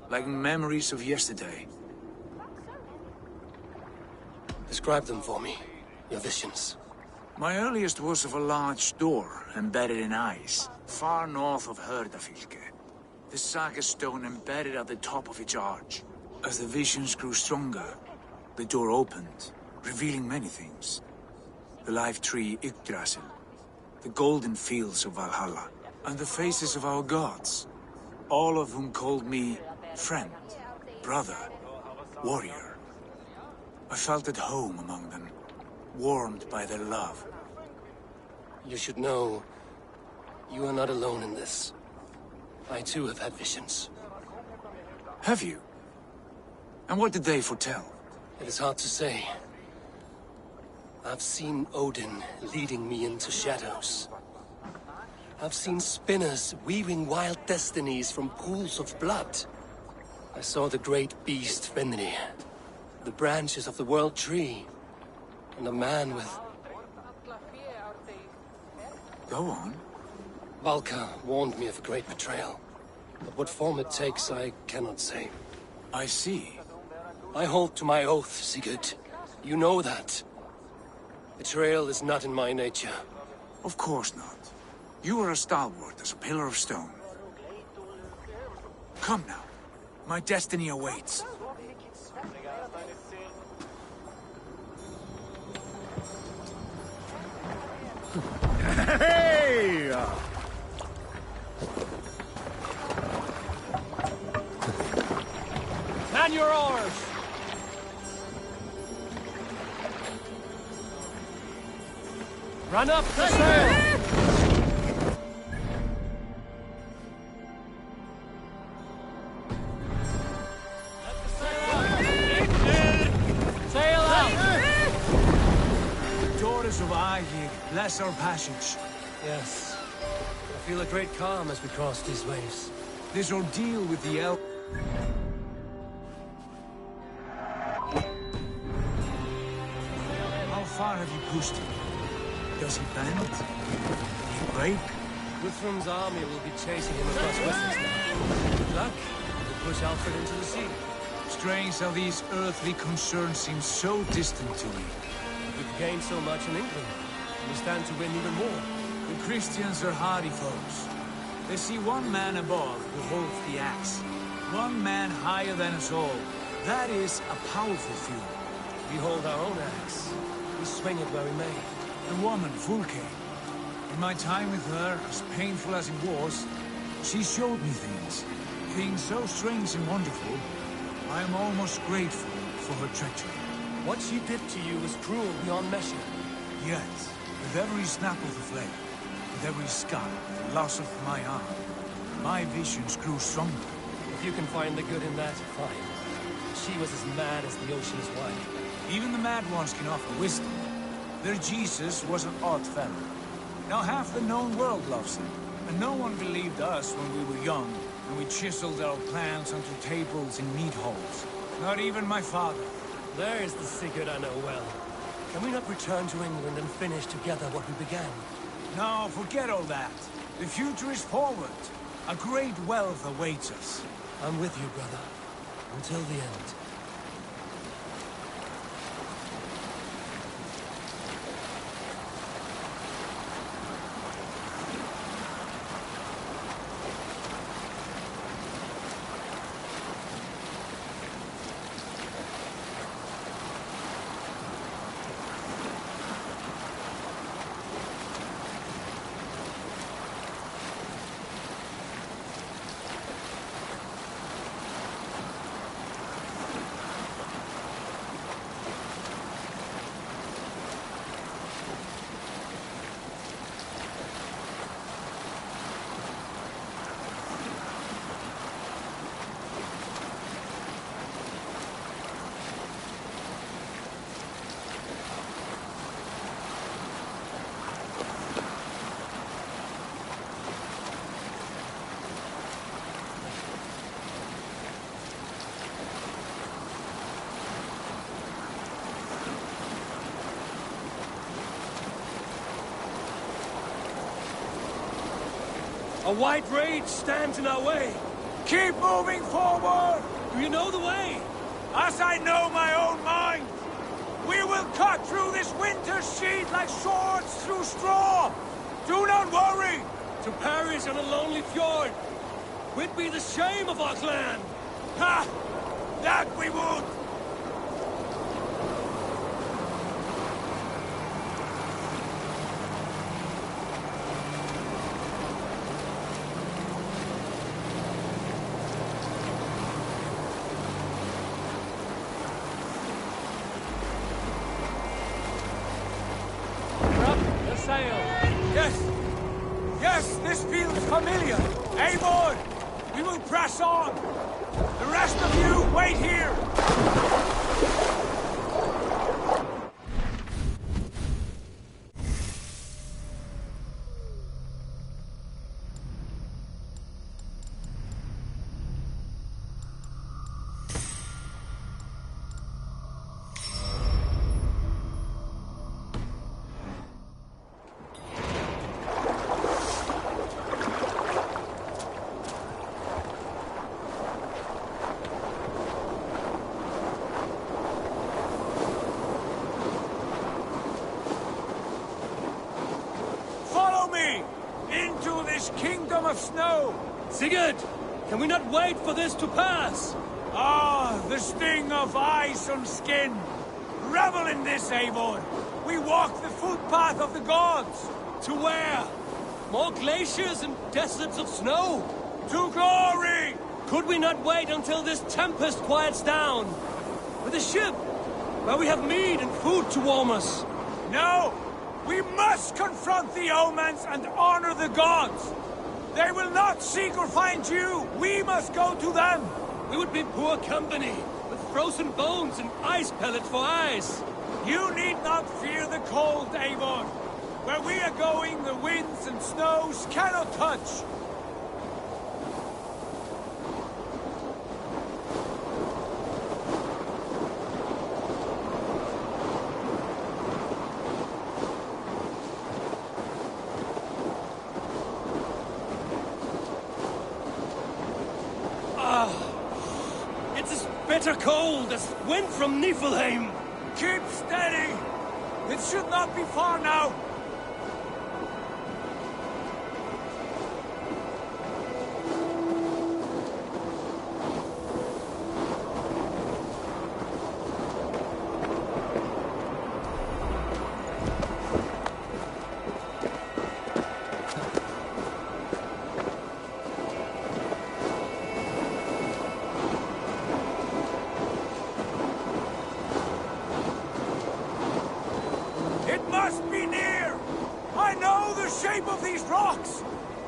like memories of yesterday.
Describe them for me, your visions.
My earliest was of a large door embedded in ice, far north of Herdafylke. The saga stone embedded at the top of its arch. As the visions grew stronger, the door opened, revealing many things. The life tree Yggdrasil, the golden fields of Valhalla, and the faces of our gods, all of whom called me friend, brother, warrior. I felt at home among them, warmed by their love.
You should know, you are not alone in this. I too have had visions.
Have you? And what did they foretell?
It is hard to say. I've seen Odin leading me into shadows. I've seen spinners weaving wild destinies from pools of blood. I saw the great beast Fenrir, the branches of the world tree, and a man with...
Go on.
Valka warned me of a great betrayal. But what form it takes, I cannot say.
I see.
I hold to my oath, Sigurd. You know that. Betrayal is not in my nature.
Of course not. You are a stalwart as a pillar of stone. Come now. My destiny awaits.
Hey!
Man your oars! Run up the sail! Sail out!
The daughters of Aegir, bless our passage.
Yes. I feel a great calm as we cross these waves.
This ordeal with the elf... How far have you pushed him? Does he bend? Will he break?
Guthrum's army will be chasing him across Wessex now. Good luck. We'll push Alfred into the sea.
Strange how these earthly concerns seem so distant to me.
We've gained so much in England. We stand to win even more.
The Christians are hardy foes. They see one man above who holds the axe. One man higher than us all. That is a powerful feeling.
We hold our own axe. We swing it where we may.
The woman, Fulke. In my time with her, as painful as it was, she showed me things. Things so strange and wonderful, I am almost grateful for her treachery.
What she did to you was cruel beyond measure.
Yet, with every snap of the flame, with every scar, the loss of my arm, my visions grew stronger.
If you can find the good in that, fine. She was as mad as the ocean is wide.
Even the mad ones can offer wisdom. Their Jesus was an odd fellow. Now half the known world loves him, and no one believed us when we were young, and we chiseled our plans onto tables in meat halls. Not even my father.
There is the Sigurd I know well. Can we not return to England and finish together what we began?
No, forget all that. The future is forward. A great wealth awaits us.
I'm with you, brother. Until the end. A white rage stands in our way.
Keep moving forward!
Do you know the way?
As I know my own mind! We will cut through this winter sheet like swords through straw! Do not worry!
To perish on a lonely fjord would be the shame of our clan!
Ha! That we would!
Yes!
Yes, this feels familiar! Eivor! We will press on! The rest of you, wait here! of snow!
Sigurd! Can we not wait for this to pass?
Ah, the sting of ice on skin! Revel in this, Eivor! We walk the footpath of the gods!
To where? More glaciers and deserts of snow?
To glory!
Could we not wait until this tempest quiets down? With a ship, where we have meat and food to warm us?
No! We must confront the omens and honor the gods! They will not seek or find you! We must go to them!
We would be poor company, with frozen bones and ice pellets for eyes.
You need not fear the cold, Eivor. Where we are going, the winds and snows cannot touch.
Bitter cold as wind from Niflheim.
Keep steady! It should not be far now!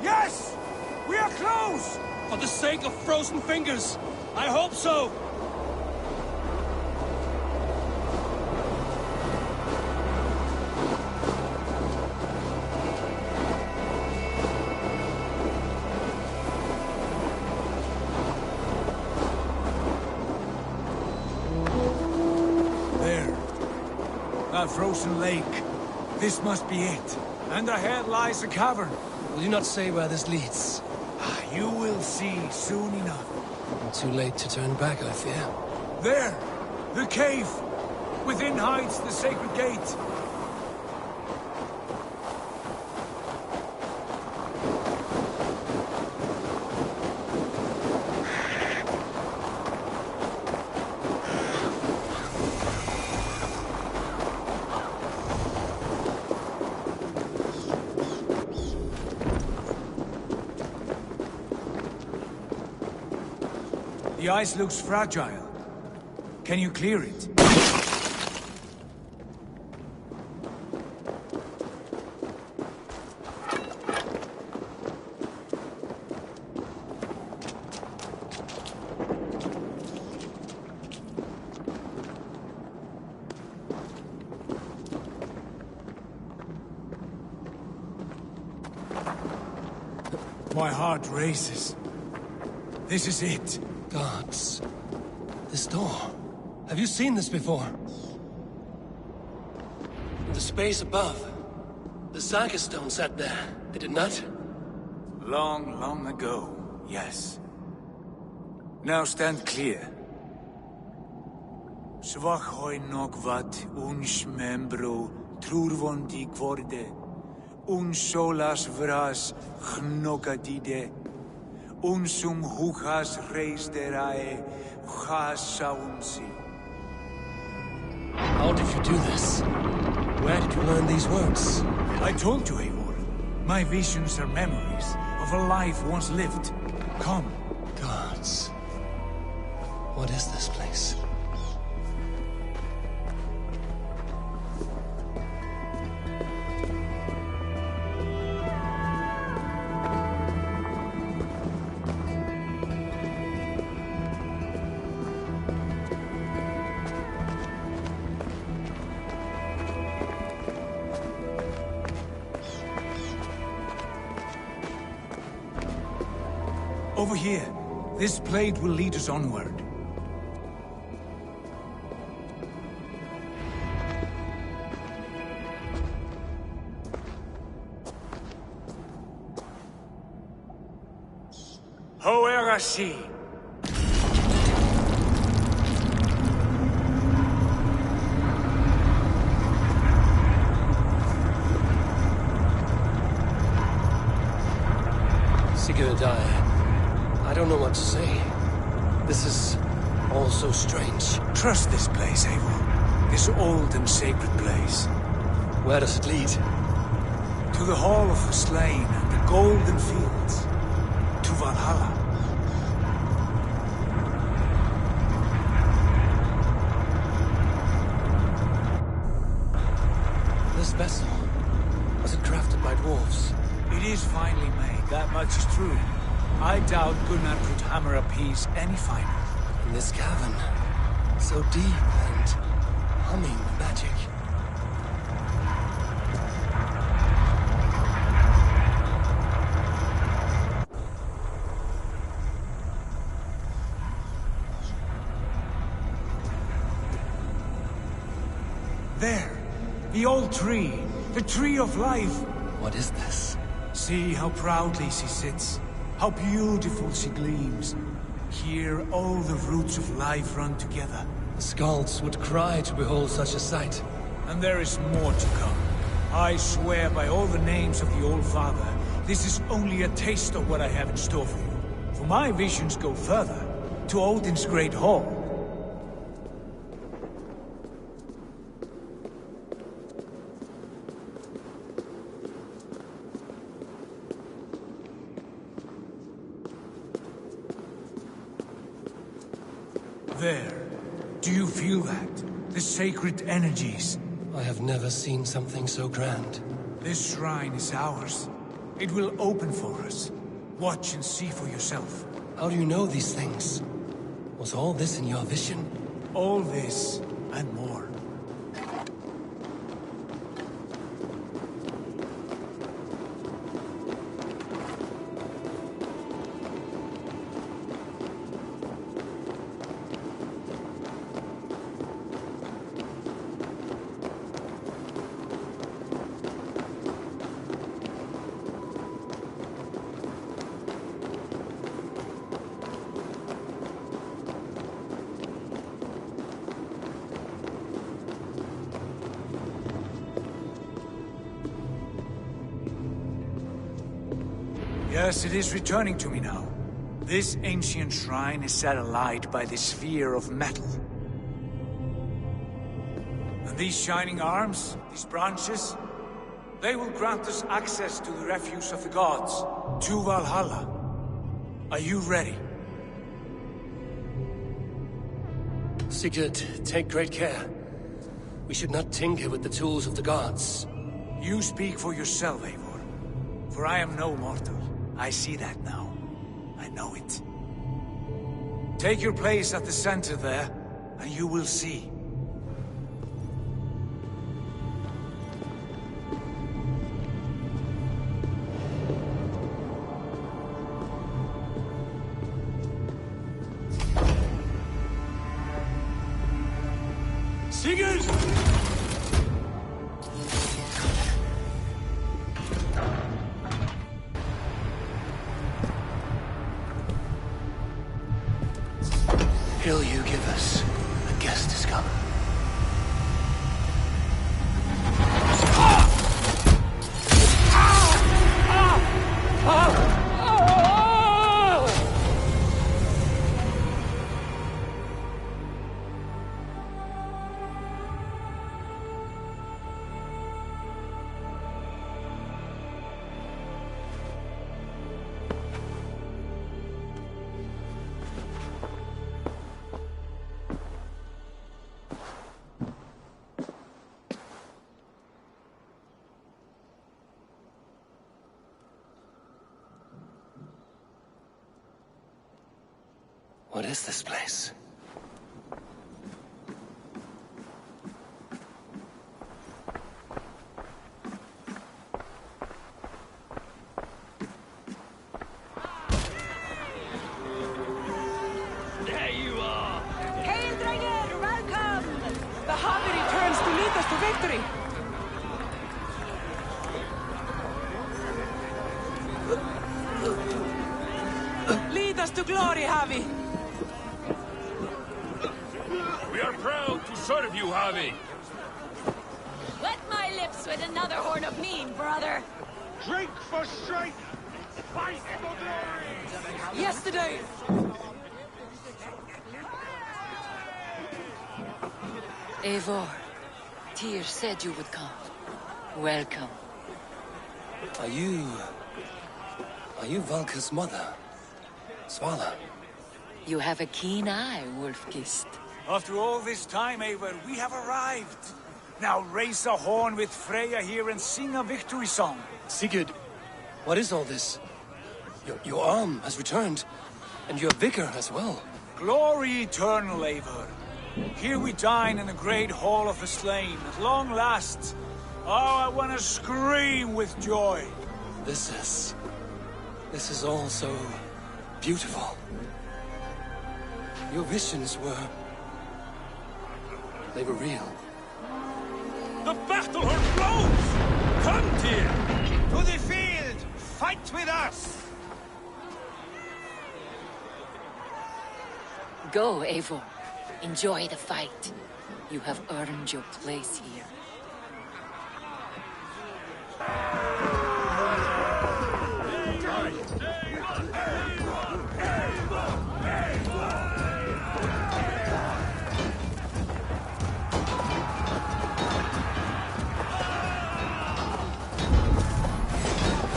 Yes! We are close!
For the sake of frozen fingers, I hope so!
There. That frozen lake. This must be it. And ahead lies a cavern.
Will you not say where this leads?
You will see soon enough.
Too late to turn back, I fear.
There! The cave! Within hides the sacred gate. The ice looks fragile. Can you clear it? My heart races. This is it.
Gods. This door. Have you seen this before? In the space above. The Saga stone sat there, did it not?
Long, long ago, yes. Now stand clear. Svachoi nokvat uns membro trurvondi kvorde. Un solas vras gnokadide. Unsum huchas reis derae, chasaunsi.
How did you do this? Where did you learn these words?
I told you, Eivor. My visions are memories of a life once lived. Come.
Gods. What is this place?
Over here. This blade will lead us onward. Hoerasi.
Sigurd, I don't know what to say. This is all so strange.
Trust this place, Eivor. This old and sacred place.
Where does it lead?
To the Hall of the Slain and the Golden Fields. To Valhalla.
This vessel, was it crafted by dwarves?
It is finely made, that much is true. I doubt Gunnar could hammer a piece any finer.
In this cavern, so deep and humming with magic.
There, the old tree, the tree of life.
What is this?
See how proudly she sits, how beautiful she gleams. Here all the roots of life run together.
The Skalds would cry to behold such a sight.
And there is more to come. I swear by all the names of the Old Father, this is only a taste of what I have in store for you. For my visions go further, to Odin's Great Hall. There. Do you feel that? The sacred energies.
I have never seen something so grand.
This shrine is ours. It will open for us. Watch and see for yourself.
How do you know these things? Was all this in your vision?
All this, and more. Yes, it is returning to me now. This ancient shrine is set alight by the sphere of metal. And these shining arms, these branches, they will grant us access to the refuse of the gods, to Valhalla. Are you ready?
Sigurd, take great care. We should not tinker with the tools of the gods.
You speak for yourself, Eivor. For I am no mortal. I see that now. I know it. Take your place at the center there, and you will see.
Sigurd! Hill you give us. A guest has come. What is this place?
There you are!
Hail, Dranger! Welcome! The Harvey returns to lead us to victory! Lead us to glory, Harvey!
We are proud to serve you, Javi.
Wet my lips with another horn of mead, brother.
Drink for strength!
Yesterday!
Eivor, Tyr said you would come. Welcome.
Are you Valka's mother? Svala?
You have a keen eye, Wolfgist.
After all this time, Eivor, we have arrived. Now raise a horn with Freya here and sing a victory song.
Sigurd, what is all this? Your arm has returned, and your vigor as well.
Glory eternal, Eivor. Here we dine in the great hall of the slain, at long last. Oh, I want to scream with joy.
This is all so beautiful. Your visions they were real.
The battle hurt blows! Come, Tyr!
To the field! Fight with us!
Go, Eivor. Enjoy the fight. You have earned your place here.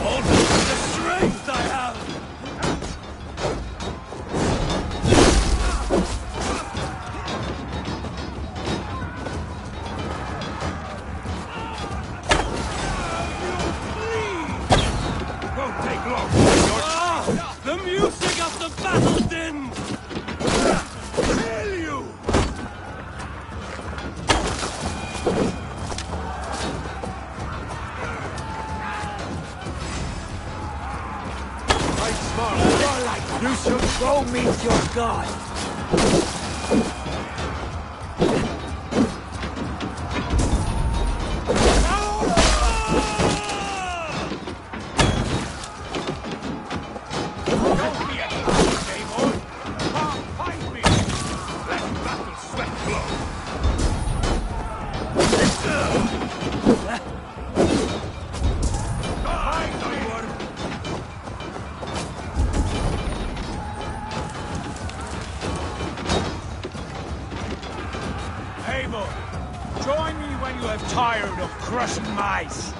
All the strength I have! The music of the battle din! Kill you!
Fight smart, warlike. You should go meet your god.
Join me when you have tired of crushing mice.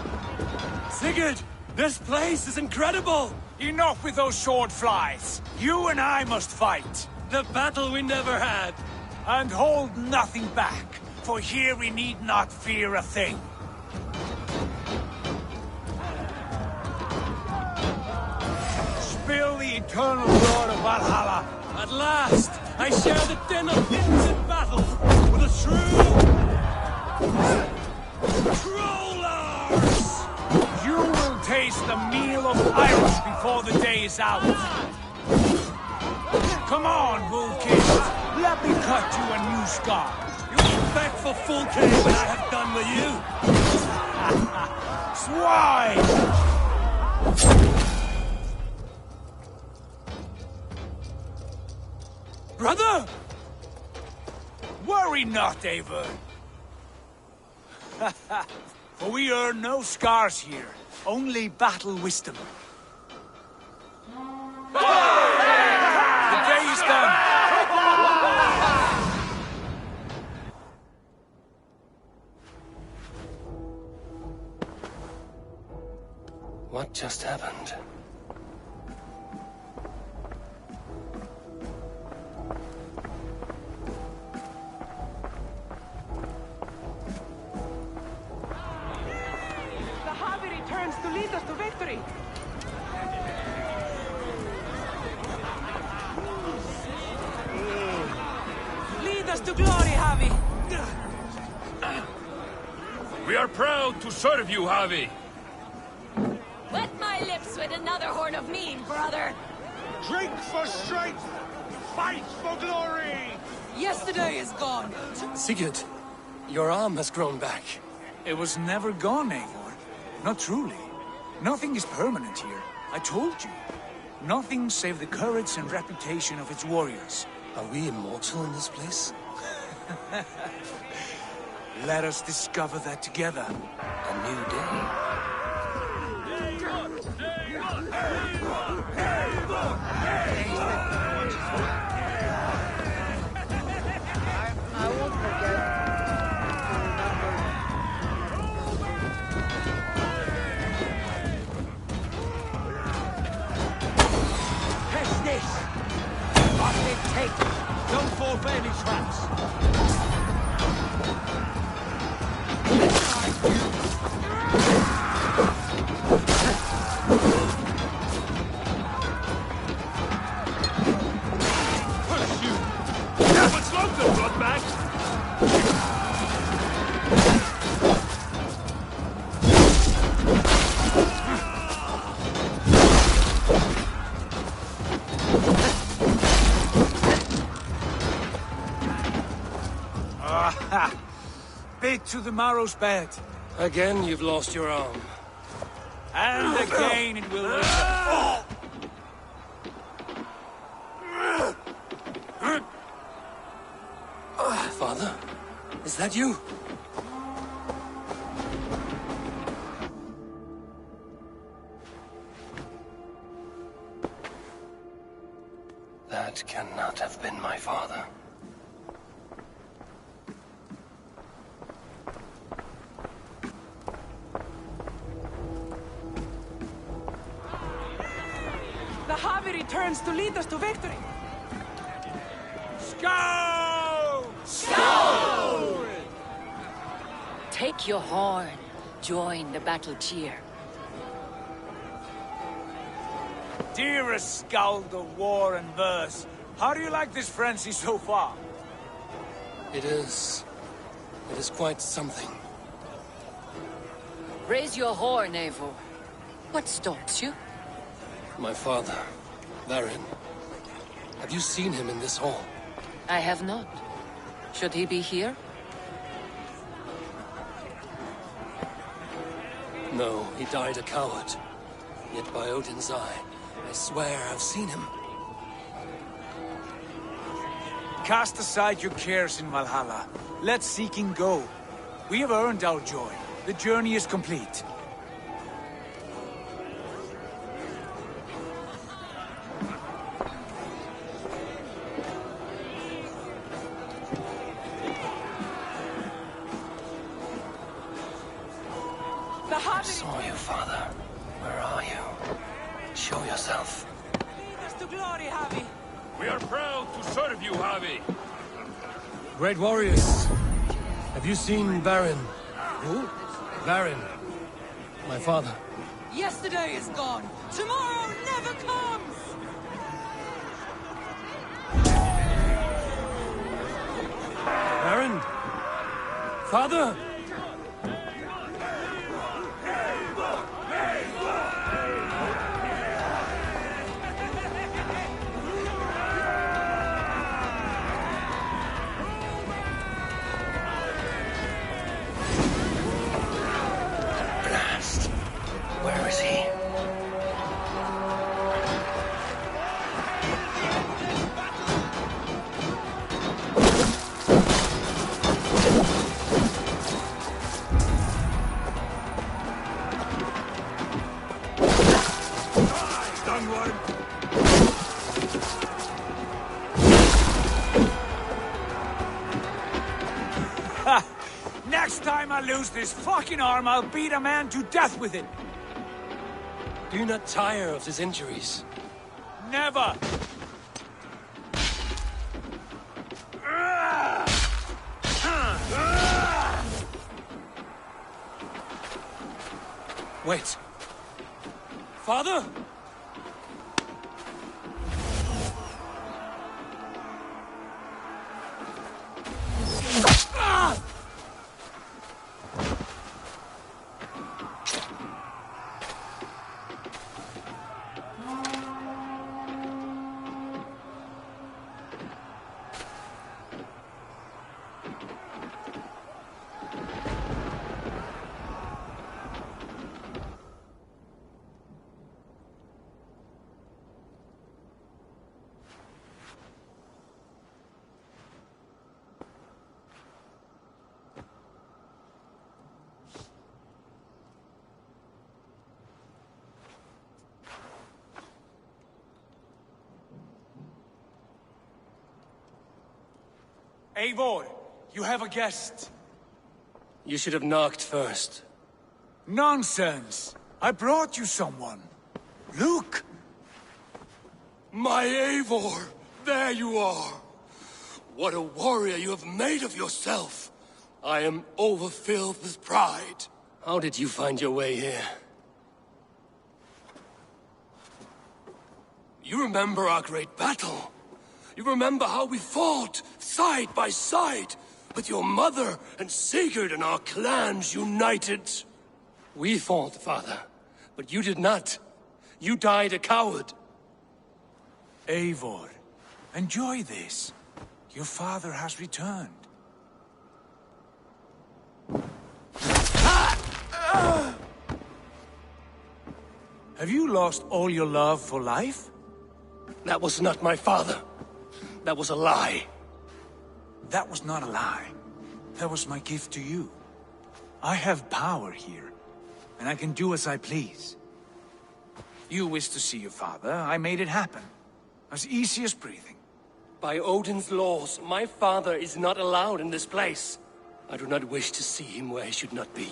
Sigurd, this place is incredible!
Enough with those sword flies. You and I must fight.
The battle we never had.
And hold nothing back, for here we need not fear a thing. Spill the eternal blood of Valhalla.
At last, I share the din of innocent battle with a true trollers!
You will taste the meal of Irish before the day is out. Come on, Bullkist. Let me cut you a new scar.
You expect for full K when I have done with you?
Swine!
Brother!
Worry not, Eivor. For we earn no scars here, only battle wisdom. The day is done.
What just happened?
To lead us to victory.
Lead us to glory, Javi.
We are proud to serve you, Javi.
Wet my lips with another horn of mead, brother.
Drink for strength. Fight for glory.
Yesterday is gone.
Sigurd, your arm has grown back.
It was never gone, Eivor. Not truly. Nothing is permanent here. I told you. Nothing save the courage and reputation of its warriors.
Are we immortal in this place?
Let us discover that together.
A new day.
take. Don't fall for any traps.
Push you! What's longer, bloodbag?
Bit to the marrow's bed.
Again, you've lost your arm.
And again it will return.
Father? Is that you? That cannot have been my father.
The Javi returns to lead us to victory.
Scout!
Scout! Take your horn. Join the battle cheer.
Dearest Skald of war and verse, how do you like this frenzy so far?
It is quite something.
Raise your horn, Eivor. What stops you?
My father, Varin. Have you seen him in this hall?
I have not. Should he be here?
No, he died a coward. Yet by Odin's eye, I swear I've seen him.
Cast aside your cares in Valhalla. Let seeking go. We have earned our joy. The journey is complete.
I saw you, Father. Where are you? Show yourself.
Lead us to glory, Javi.
We are proud to serve you, Javi.
Great warriors. Have you seen Varin? Who? Varin. My father.
Yesterday is gone. Tomorrow never comes.
Varin? Father? Blast. Where is he?
Done one.
Next time I lose this fucking arm, I'll beat a man to death with it.
Do you not tire of his injuries?
Never!
Wait. Father?
Eivor, you have a guest.
You should have knocked first.
Nonsense! I brought you someone. Look!
My Eivor!
There you are. What a warrior you have made of yourself. I am overfilled with pride.
How did you find your way here?
You remember our great battle? You remember how we fought, side by side, with your mother and Sigurd and our clans united?
We fought, father, but you did not. You died a coward.
Eivor, enjoy this. Your father has returned. Have you lost all your love for life?
That was not my father. That was a lie.
That was not a lie. That was my gift to you. I have power here, and I can do as I please. You wished to see your father, I made it happen. As easy as breathing.
By Odin's laws, my father is not allowed in this place. I do not wish to see him where he should not be.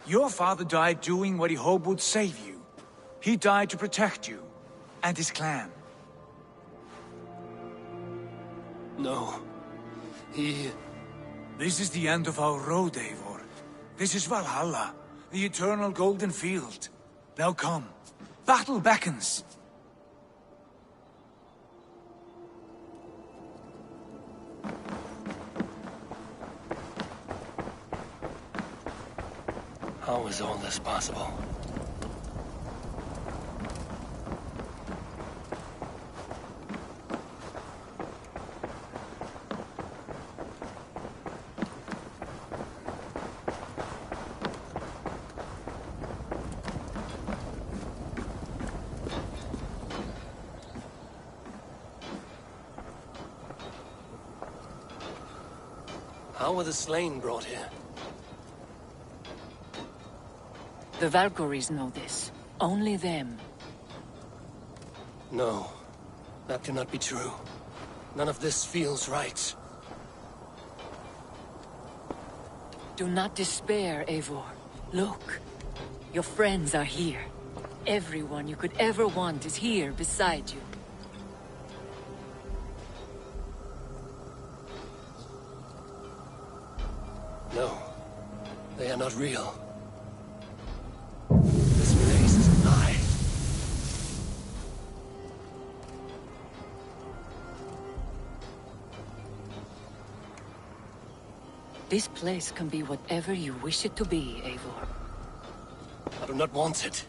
Your father died doing what he hoped would save you. He died to protect you, and his clan.
No.
This is the end of our road, Eivor. This is Valhalla, the eternal golden field. Now come. Battle beckons.
How is all this possible? How were the slain brought here?
The Valkyries know this. Only them.
No, that cannot be true. None of this feels right.
Do not despair, Eivor. Look. Your friends are here. Everyone you could ever want is here beside you.
No, they are not real. This place is a lie.
This place can be whatever you wish it to be, Eivor.
I do not want it.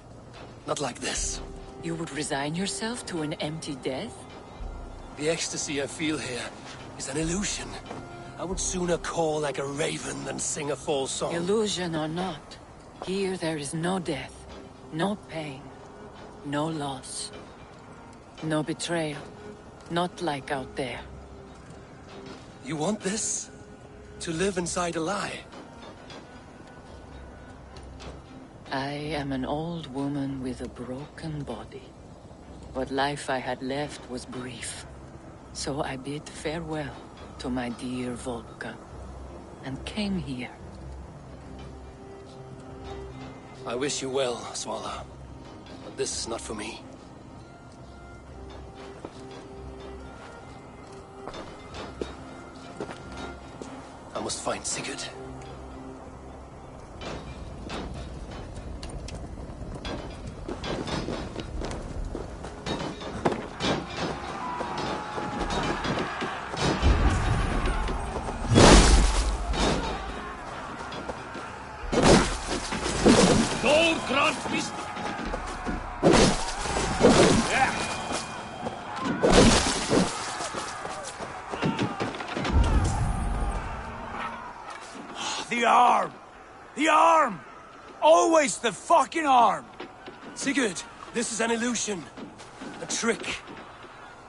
Not like this.
You would resign yourself to an empty death?
The ecstasy I feel here is an illusion. I would sooner call like a raven than sing a false song.
Illusion or not, here there is no death, no pain, no loss, no betrayal. Not like out there.
You want this? To live inside a lie?
I am an old woman with a broken body. What life I had left was brief. So I bid farewell to my dear Volka, and came here.
I wish you well, Svala. But this is not for me. I must find Sigurd.
The arm! The arm! Always the fucking arm!
Sigurd, this is an illusion. A trick.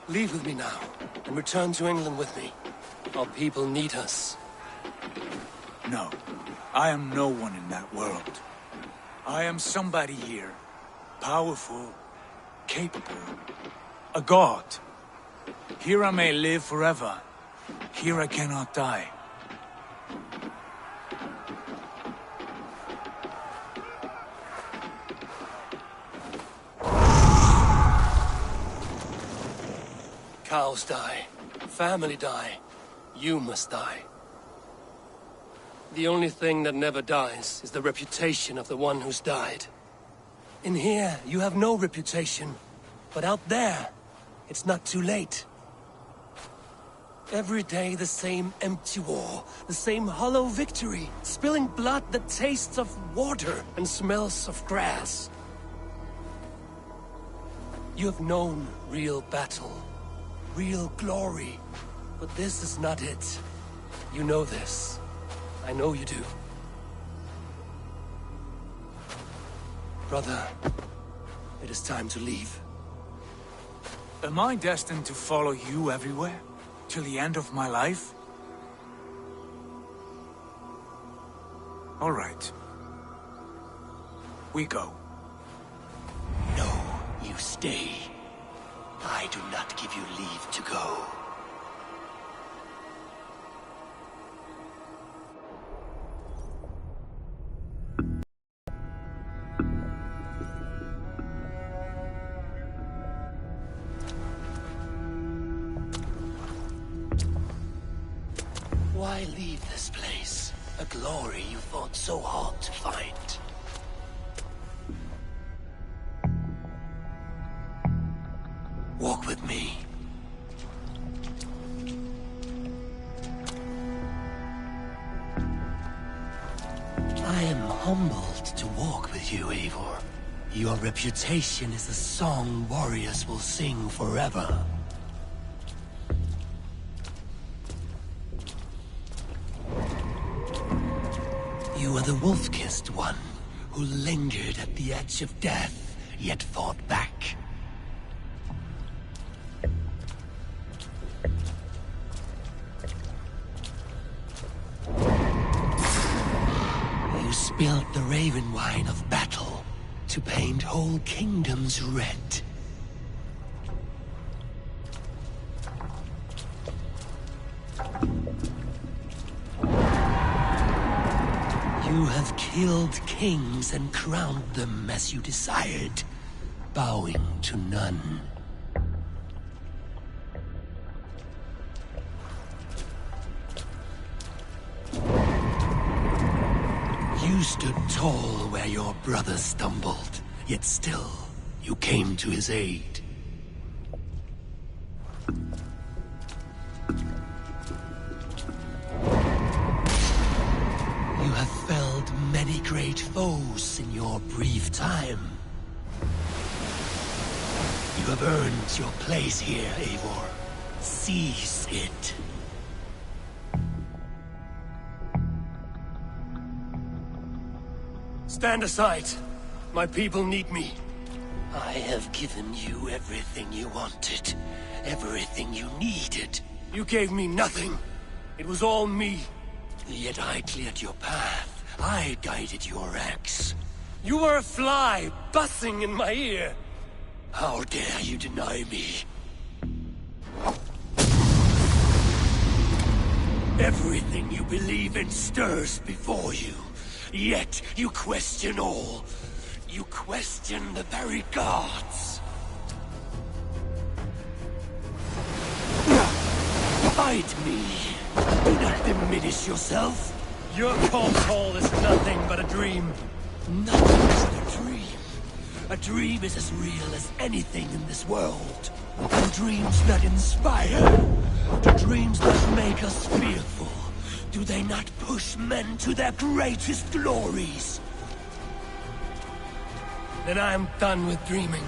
Leave with me now, and return to England with me. Our people need us.
No, I am no one in that world. I am somebody here. Powerful, capable, a god. Here I may live forever. Here I cannot die.
Cows die. Family die. You must die. The only thing that never dies is the reputation of the one who's died. In here, you have no reputation. But out there, it's not too late. Every day the same empty war, the same hollow victory, spilling blood that tastes of water and smells of grass. You have known real battle, real glory, but this is not it. You know this. I know you do. Brother, it is time to leave.
Am I destined to follow you everywhere? Till the end of my life? All right. We go.
No, you stay. I do not give you leave to go. Why leave this place? A glory you fought so hard to find. Walk with me. I am humbled to walk with you, Eivor. Your reputation is a song warriors will sing forever. You are the wolf-kissed one, who lingered at the edge of death, yet fought back. You spilled the raven wine of battle to paint whole kingdoms red. You have killed kings and crowned them as you desired, bowing to none. You stood tall where your brother stumbled, yet still, you came to his aid. You have felled many great foes in your brief time. You have earned your place here, Eivor. Seize it.
Stand aside. My people need me.
I have given you everything you wanted. Everything you needed.
You gave me nothing. It was all me.
Yet I cleared your path. I guided your axe.
You were a fly, buzzing in my ear.
How dare you deny me? Everything you believe in stirs before you. Yet you question all. You question the very gods. Fight me. Do not diminish yourself.
Your calm call is nothing but a dream.
Nothing is a dream. A dream is as real as anything in this world. Do dreams not inspire? Do dreams not make us fearful? Do they not push men to their greatest glories?
Then I am done with dreaming.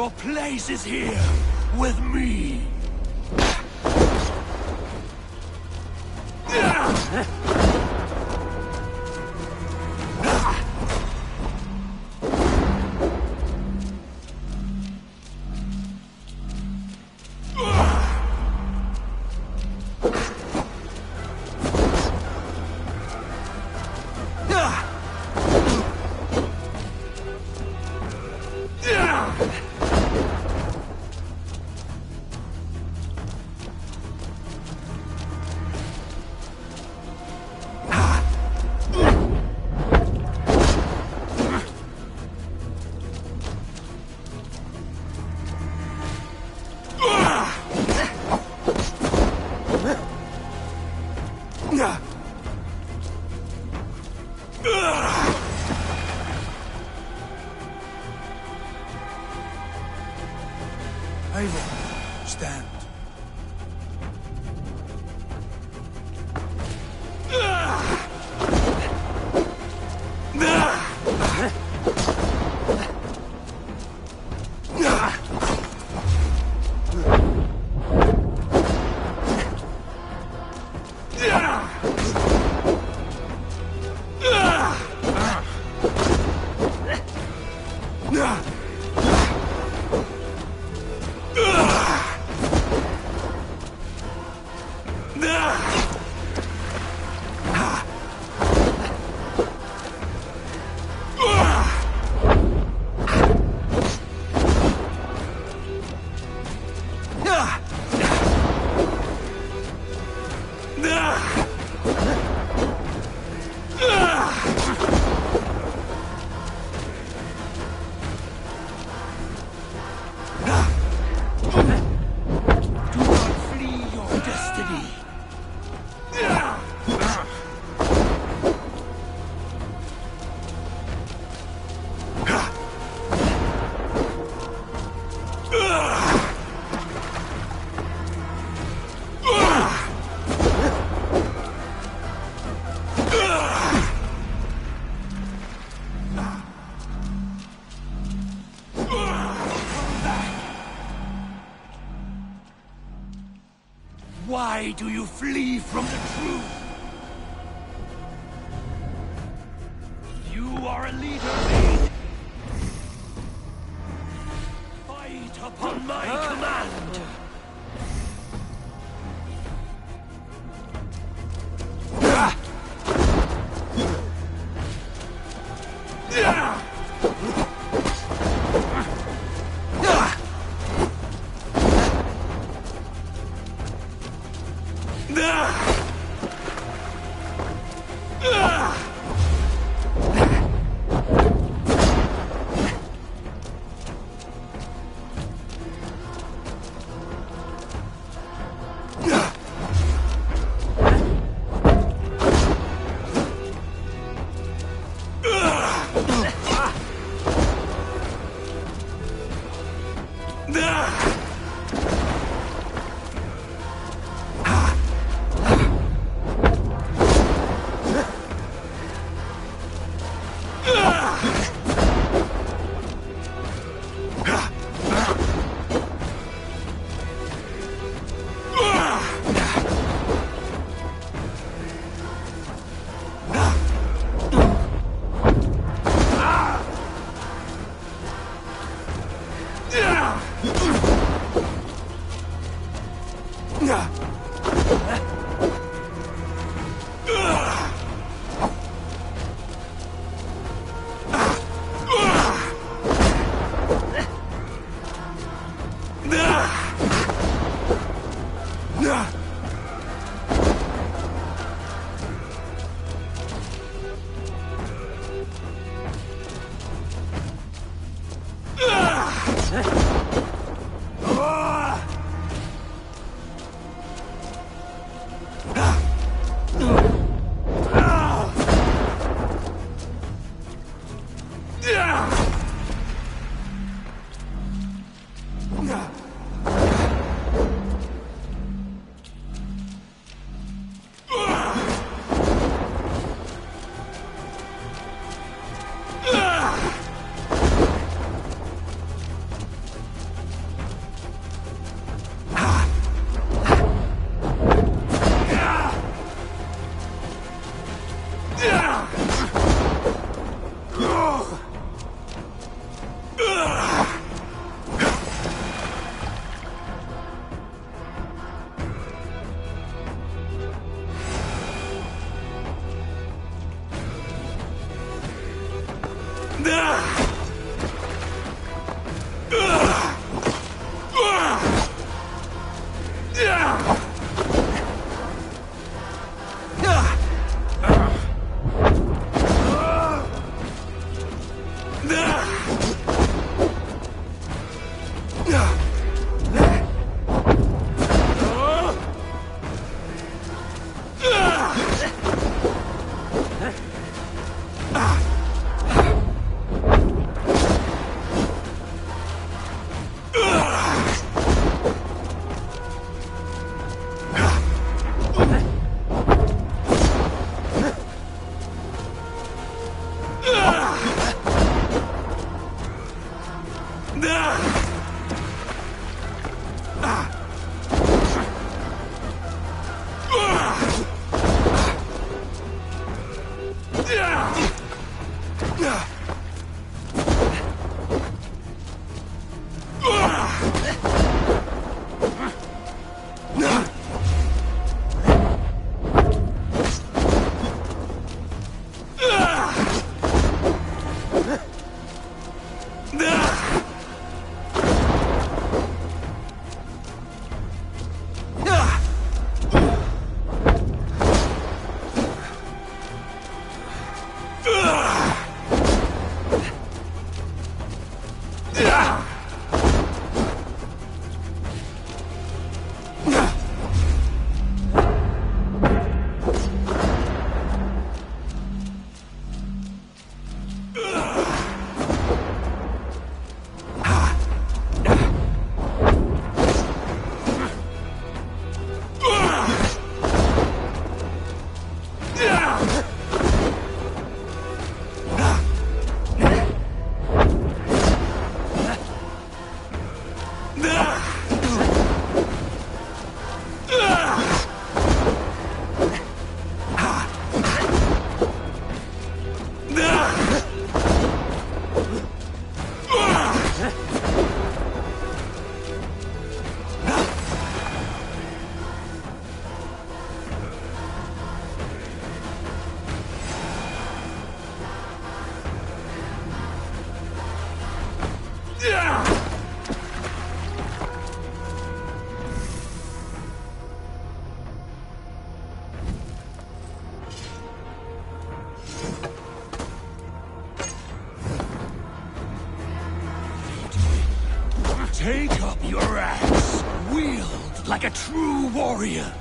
Your place is here, with me.
Eivor, stand.
Why do you flee from the truth? You are a leader, Aid. Fight upon my command. Take up your axe. Wield like a true warrior.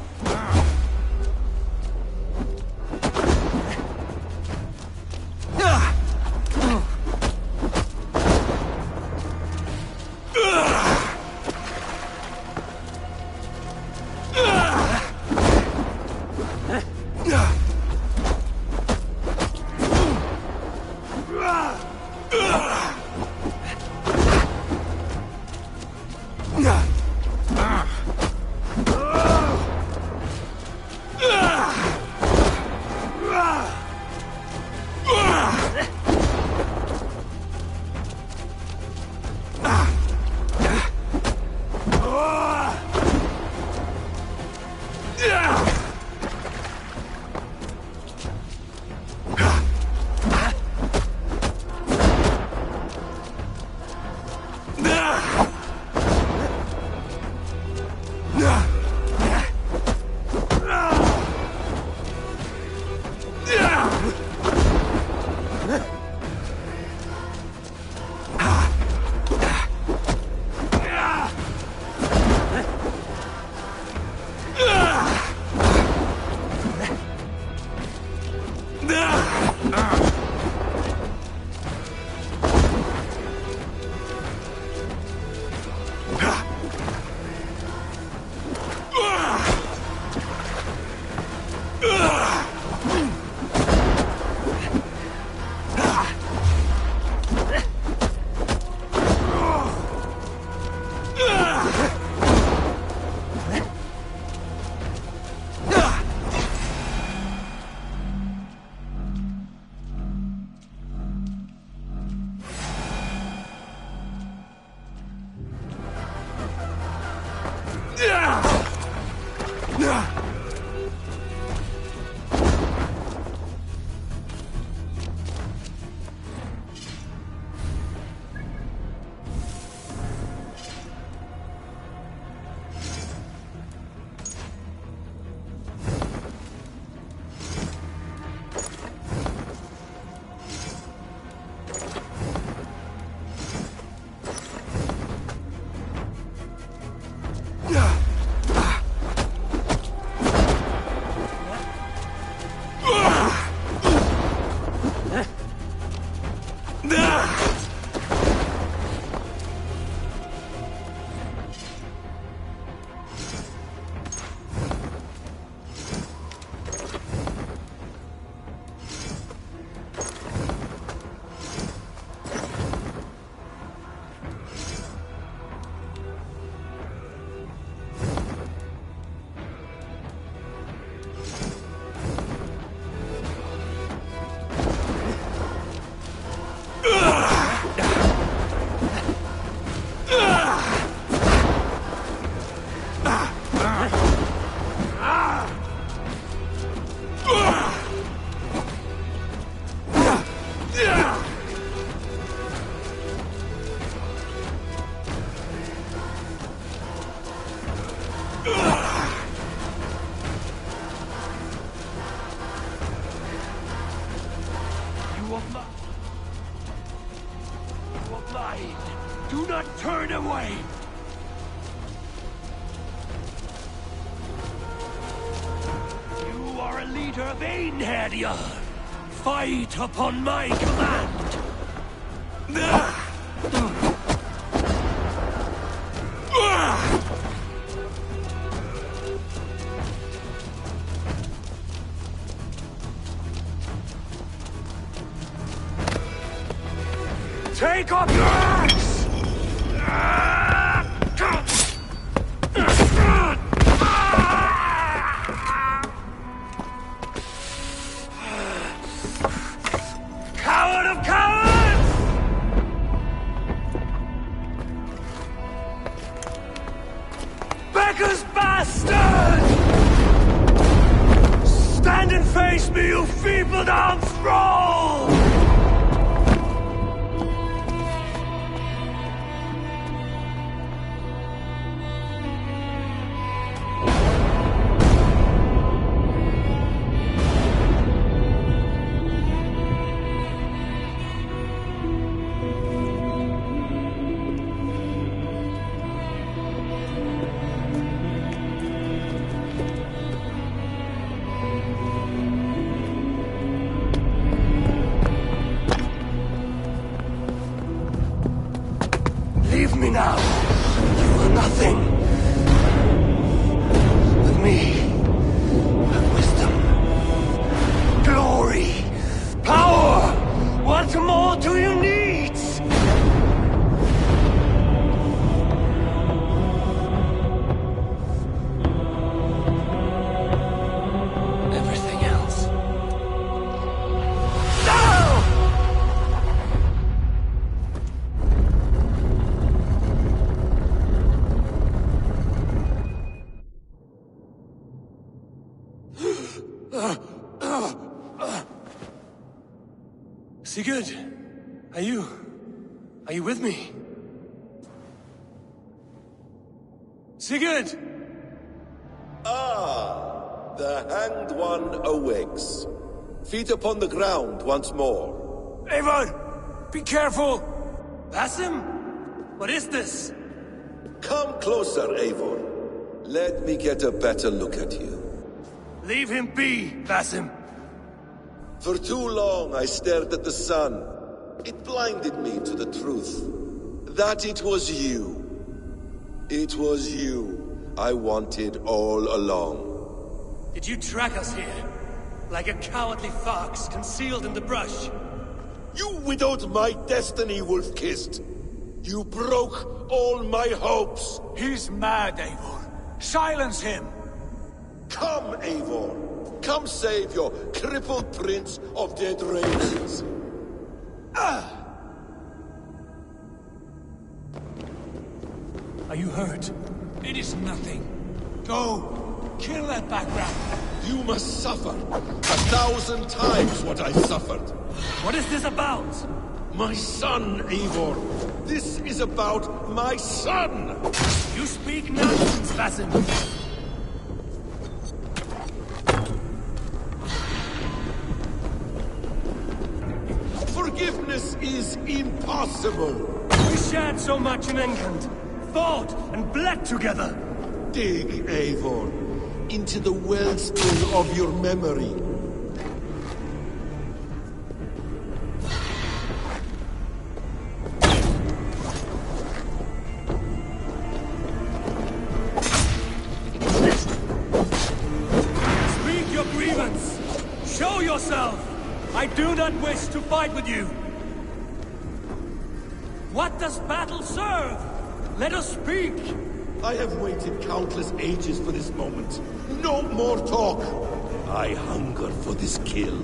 You are mine. Do not turn away. You are a leader of Einherjar. Fight upon my command. Take up your axe! Coward of cowards! Becker's bastard! Stand and face me, you feeble-down thrall! Leave me now. You are nothing. With me, have wisdom, glory, power. What more do you need? Everything else. Sigurd, are you with me? Sigurd!
Ah, the hanged one awakes. Feet upon the ground once more.
Eivor! Be careful! Basim? What is this?
Come closer, Eivor. Let me get a better look at you.
Leave him be, Basim.
For too long I stared at the sun. It blinded me to the truth. That it was you. It was you I wanted all along.
Did you track us here? Like a cowardly fox concealed in the brush?
You widowed my destiny, wolf-kissed. You broke all my hopes.
He's mad, Eivor. Silence him.
Come, Eivor. Come save your crippled prince of dead ravens.
Are you hurt?
It is nothing. Go. Kill that background.
You must suffer 1,000 times what I suffered.
What is this about?
My son, Eivor. This is about my son.
You speak nonsense, Basim.
Forgiveness is impossible.
We shared so much in England. Fought and bled together.
Dig, Eivor, into the wellspring of your memory.
Speak your grievance. Show yourself. I do not wish to fight with you. What does battle serve? Let us speak!
I have waited countless ages for this moment. No more talk! I hunger for this kill.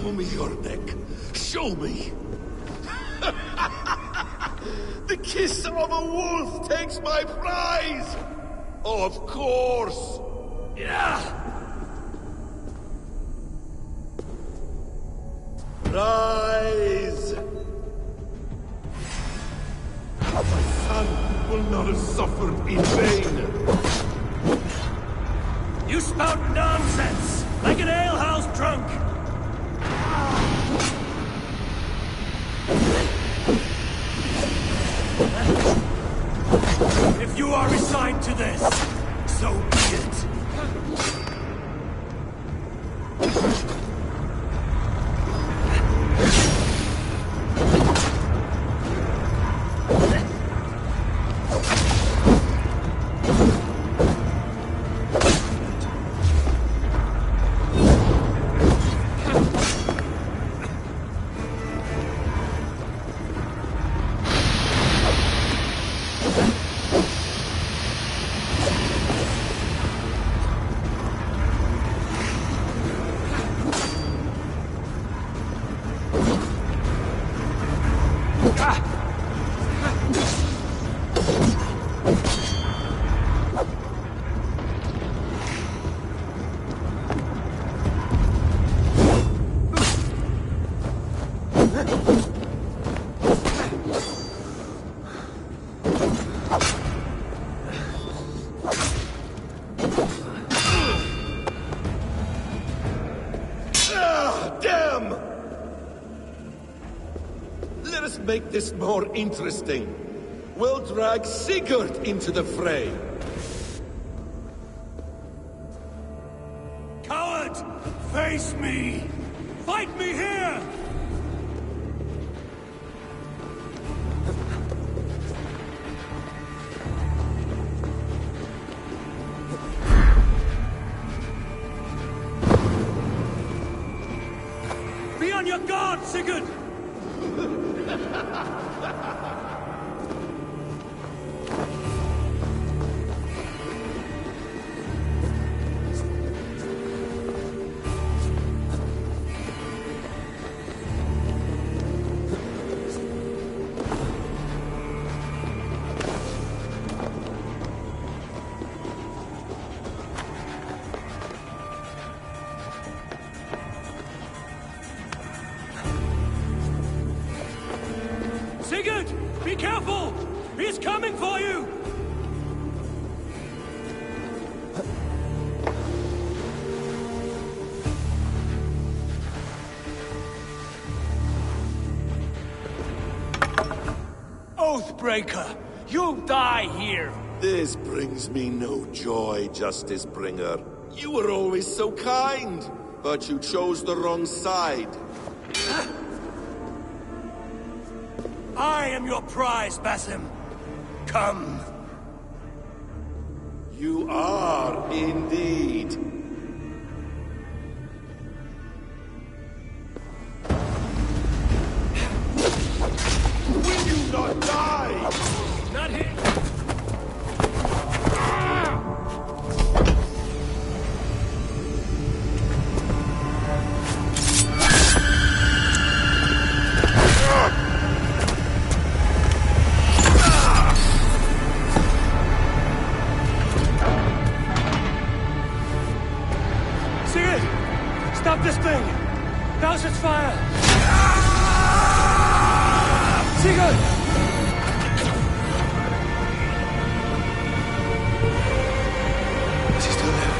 Show me your neck. Show me. The kiss of a wolf takes my prize! Of course!
Yeah!
Rise! My son will not have suffered in vain.
You spout nonsense, like an alehouse drunk! If you are resigned to this, so be it.
Make this more interesting. We'll drag Sigurd into the fray.
Coward! Face me! Fight me here! Be on your guard, Sigurd! Sigurd! Be careful! He's coming for you! Oathbreaker! You'll die here!
This brings me no joy, Justice Bringer. You were always so kind, but you chose the wrong side.
I am your prize, Basim. Come.
You are indeed. Will you not die?
Not here. Stop this thing! Douse its fire! Sigurd!
Does he still live?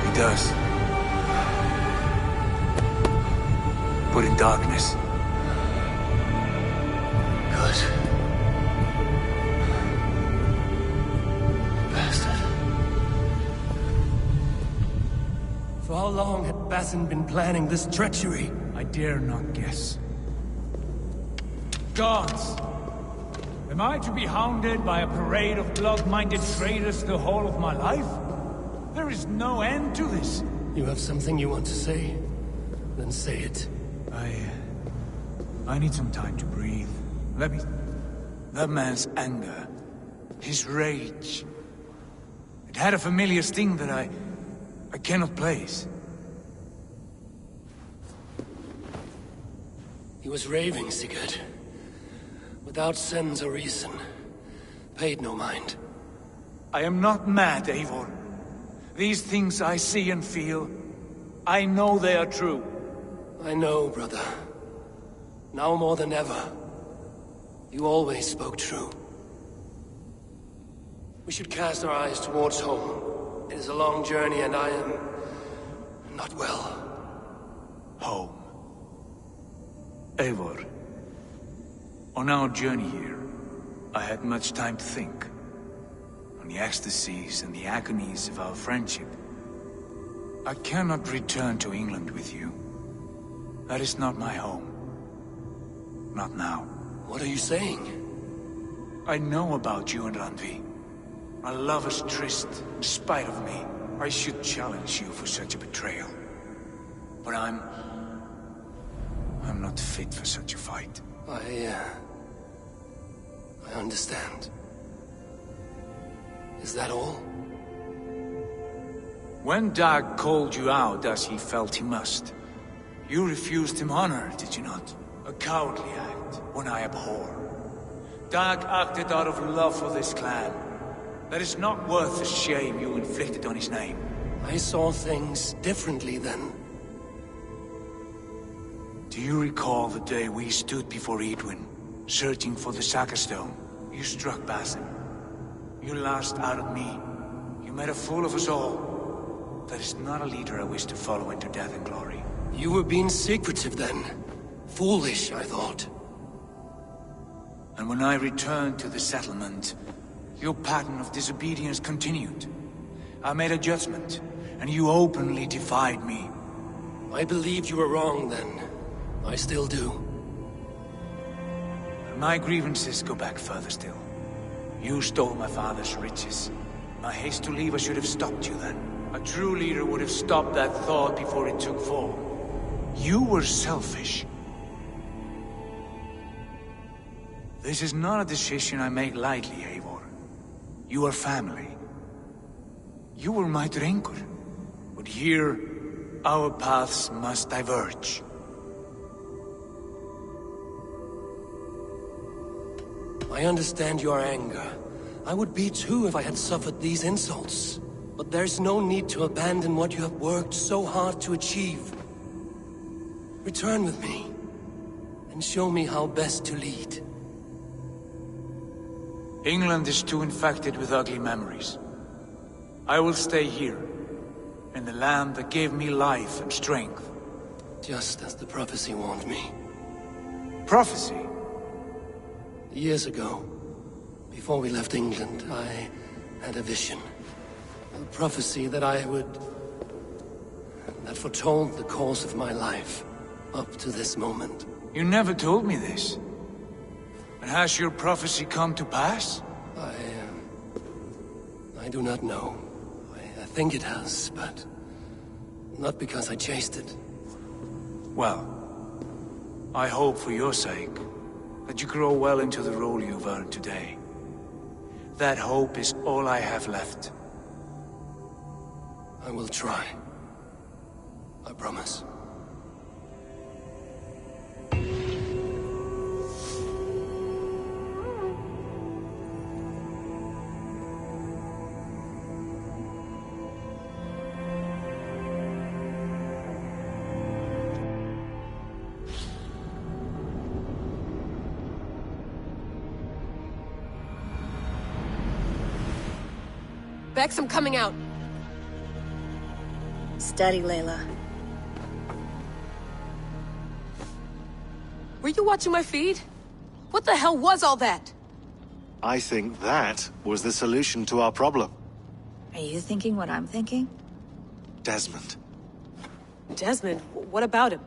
He does. But in darkness.
Good. For how long had Basin been planning this treachery?
I dare not guess. Gods! Am I to be hounded by a parade of blood-minded traitors the whole of my life? There is no end to this.
You have something you want to say? Then say it.
I need some time to breathe. Let me... That man's anger, his rage... It had a familiar sting that I cannot place.
He was raving, Sigurd. Without sense or reason. Paid no mind.
I am not mad, Eivor. These things I see and feel, I know they are true.
I know, brother. Now more than ever. You always spoke true. We should cast our eyes towards home. It is a long journey and I am... not well.
Home. Eivor. On our journey here, I had much time to think. On the ecstasies and the agonies of our friendship. I cannot return to England with you. That is not my home. Not now.
What are you saying?
I know about you and Randvi. A lover's tryst, in spite of me. I should challenge you for such a betrayal. But I'm not fit for such a fight.
I understand. Is that all?
When Dag called you out as he felt he must, you refused him honor, did you not? A cowardly act, one I abhor. Dag acted out of love for this clan. That is not worth the shame you inflicted on his name.
I saw things differently then.
Do you recall the day we stood before Edwin, searching for the Saga Stone? You struck Basim. You laughed out at me. You made a fool of us all. That is not a leader I wish to follow into death and glory.
You were being secretive then. Foolish, I thought.
And when I returned to the settlement, your pattern of disobedience continued. I made a judgment, and you openly defied me.
I believed you were wrong then. I still do.
My grievances go back further still. You stole my father's riches. My haste to leave, I should have stopped you then. A true leader would have stopped that thought before it took form. You were selfish. This is not a decision I make lightly, Eivor. You are family. You were my drengur. But here, our paths must diverge.
I understand your anger. I would be too if I had suffered these insults. But there's no need to abandon what you have worked so hard to achieve. Return with me, and show me how best to lead.
England is too infected with ugly memories. I will stay here, in the land that gave me life and strength.
Just as the prophecy warned me.
Prophecy?
Years ago, before we left England, I had a vision. A prophecy that that foretold the course of my life, up to this moment.
You never told me this. And has your prophecy come to pass?
I do not know. I think it has, but not because I chased it.
Well, I hope for your sake that you grow well into the role you've earned today. That hope is all I have left.
I will try. I promise.
Bex, I'm coming out.
Steady, Layla.
Were you watching my feed? What the hell was all that?
I think that was the solution to our problem.
Are you thinking what I'm thinking?
Desmond.
Desmond? What about him?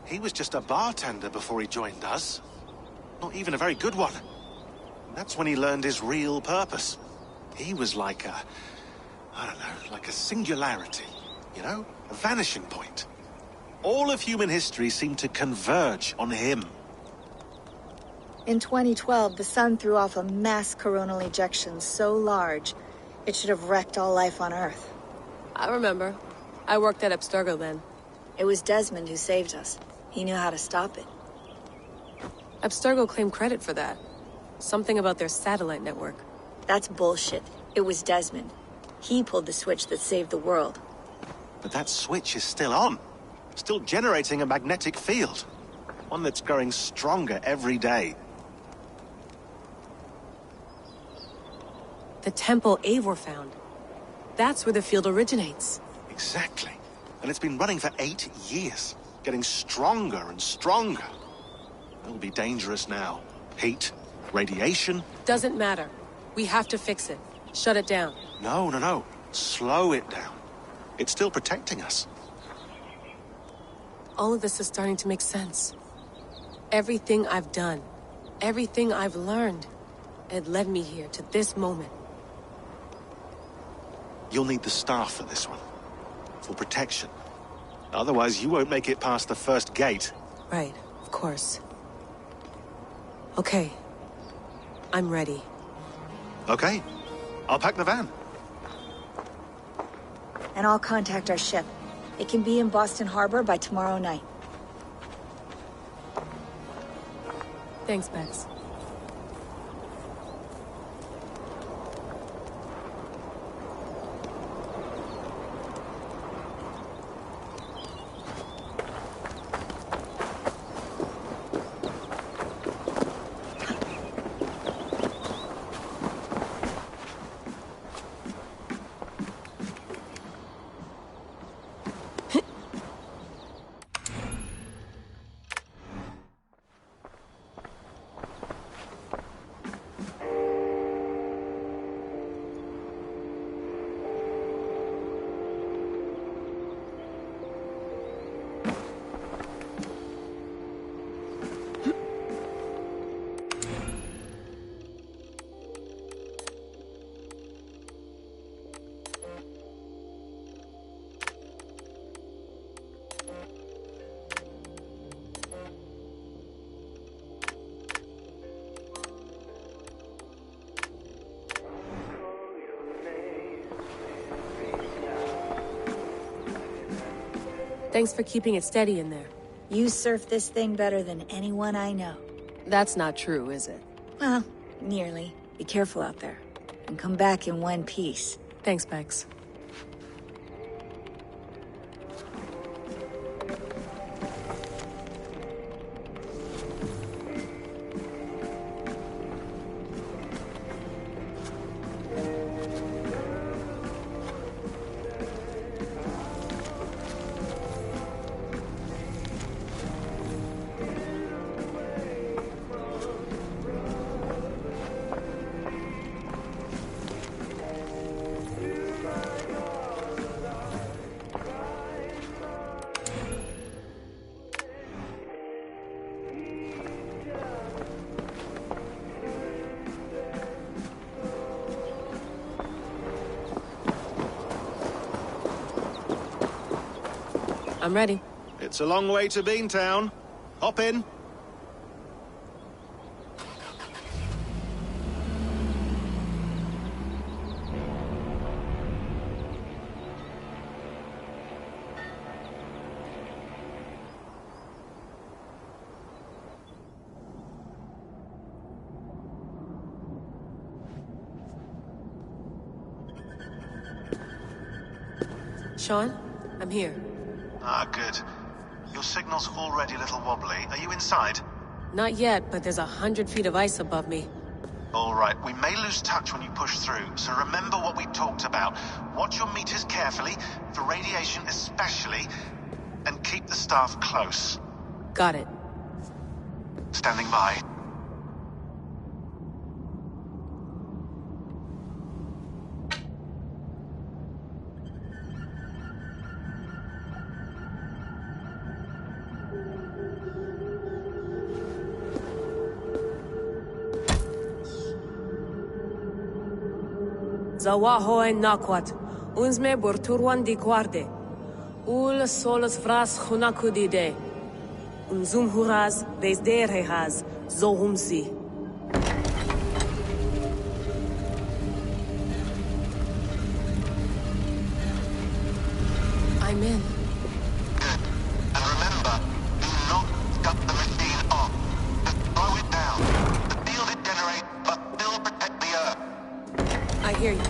He was just a bartender before he joined us. Not even a very good one. That's when he learned his real purpose. He was like a... I don't know, like a singularity, you know? A vanishing point. All of human history seemed to converge on him.
In 2012, the sun threw off a mass coronal ejection so large, it should have wrecked all life on Earth.
I remember. I worked at Abstergo then.
It was Desmond who saved us. He knew how to stop it.
Abstergo claimed credit for that. Something about their satellite network.
That's bullshit. It was Desmond. He pulled the switch that saved the world.
But that switch is still on. Still generating a magnetic field. One that's growing stronger every day.
The temple Eivor found. That's where the field originates.
Exactly. And it's been running for 8 years. Getting stronger and stronger. It'll be dangerous now. Heat, radiation.
Doesn't matter. We have to fix it. Shut it down.
No. Slow it down. It's still protecting us.
All of this is starting to make sense. Everything I've done, everything I've learned, it led me here to this moment.
You'll need the staff for this one. For protection. Otherwise, you won't make it past the first gate.
Right, of course. Okay. I'm ready.
Okay. I'll pack the van.
And I'll contact our ship. It can be in Boston Harbor by tomorrow night.
Thanks, Bex. Thanks for keeping it steady in there.
You surf this thing better than anyone I know.
That's not true, is it?
Well, nearly. Be careful out there. And come back in one piece.
Thanks, Bex. I'm ready.
It's a long way to Beantown. Hop in.
Sean, I'm here.
Ah, good. Your signal's already a little wobbly. Are you inside?
Not yet, but there's 100 feet of ice above me.
All right, we may lose touch when you push through, so remember what we talked about. Watch your meters carefully, for radiation especially, and keep the staff close.
Got it.
Standing by.
Zawaho en nakwat, unsme borturwan di guarde. Ul solos vras hunakudide. Unzum huraz, vesderehaz, zohumsi. hear you.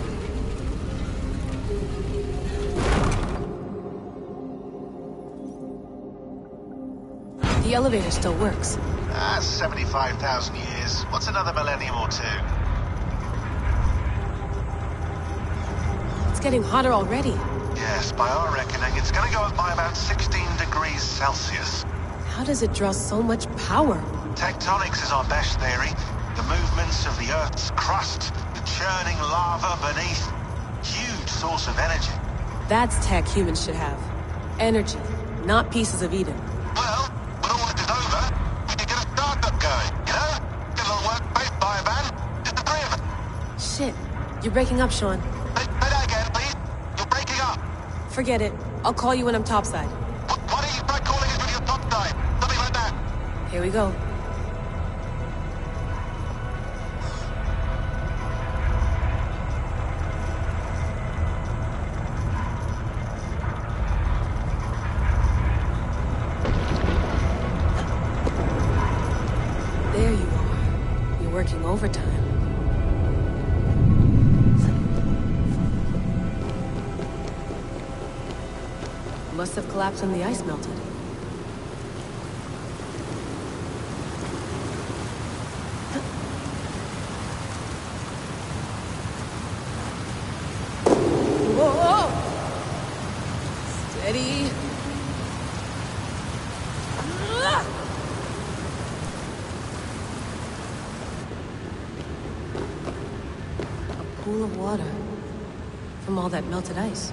The elevator still works.
75,000 years. What's another millennium or two?
It's getting hotter already.
Yes, by our reckoning, it's gonna go up by about 16 degrees Celsius.
How does it draw so much power?
Tectonics is our best theory. The movements of the Earth's crust, the churning lava beneath. Huge source of energy.
That's tech humans should have. Energy, not pieces of Eden.
Well, when all this is over, we can get a startup going, you know? Get a little workspace, buy a van, just the three of us.
Shit, you're breaking up, Sean.
Say that again, please. You're breaking up.
Forget it. I'll call you when I'm topside.
Why don't you try calling us when you're topside? Something like that.
Here we go. There you are. You're working overtime. Must have collapsed when the ice melted. Whoa! Steady. A pool of water from all that melted ice.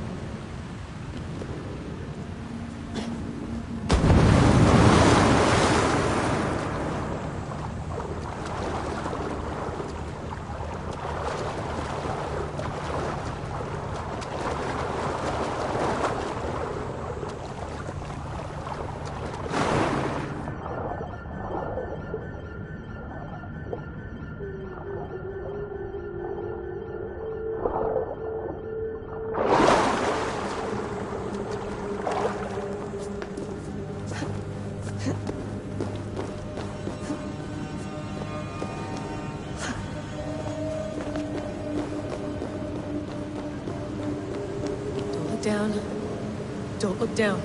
Down. Don't look down.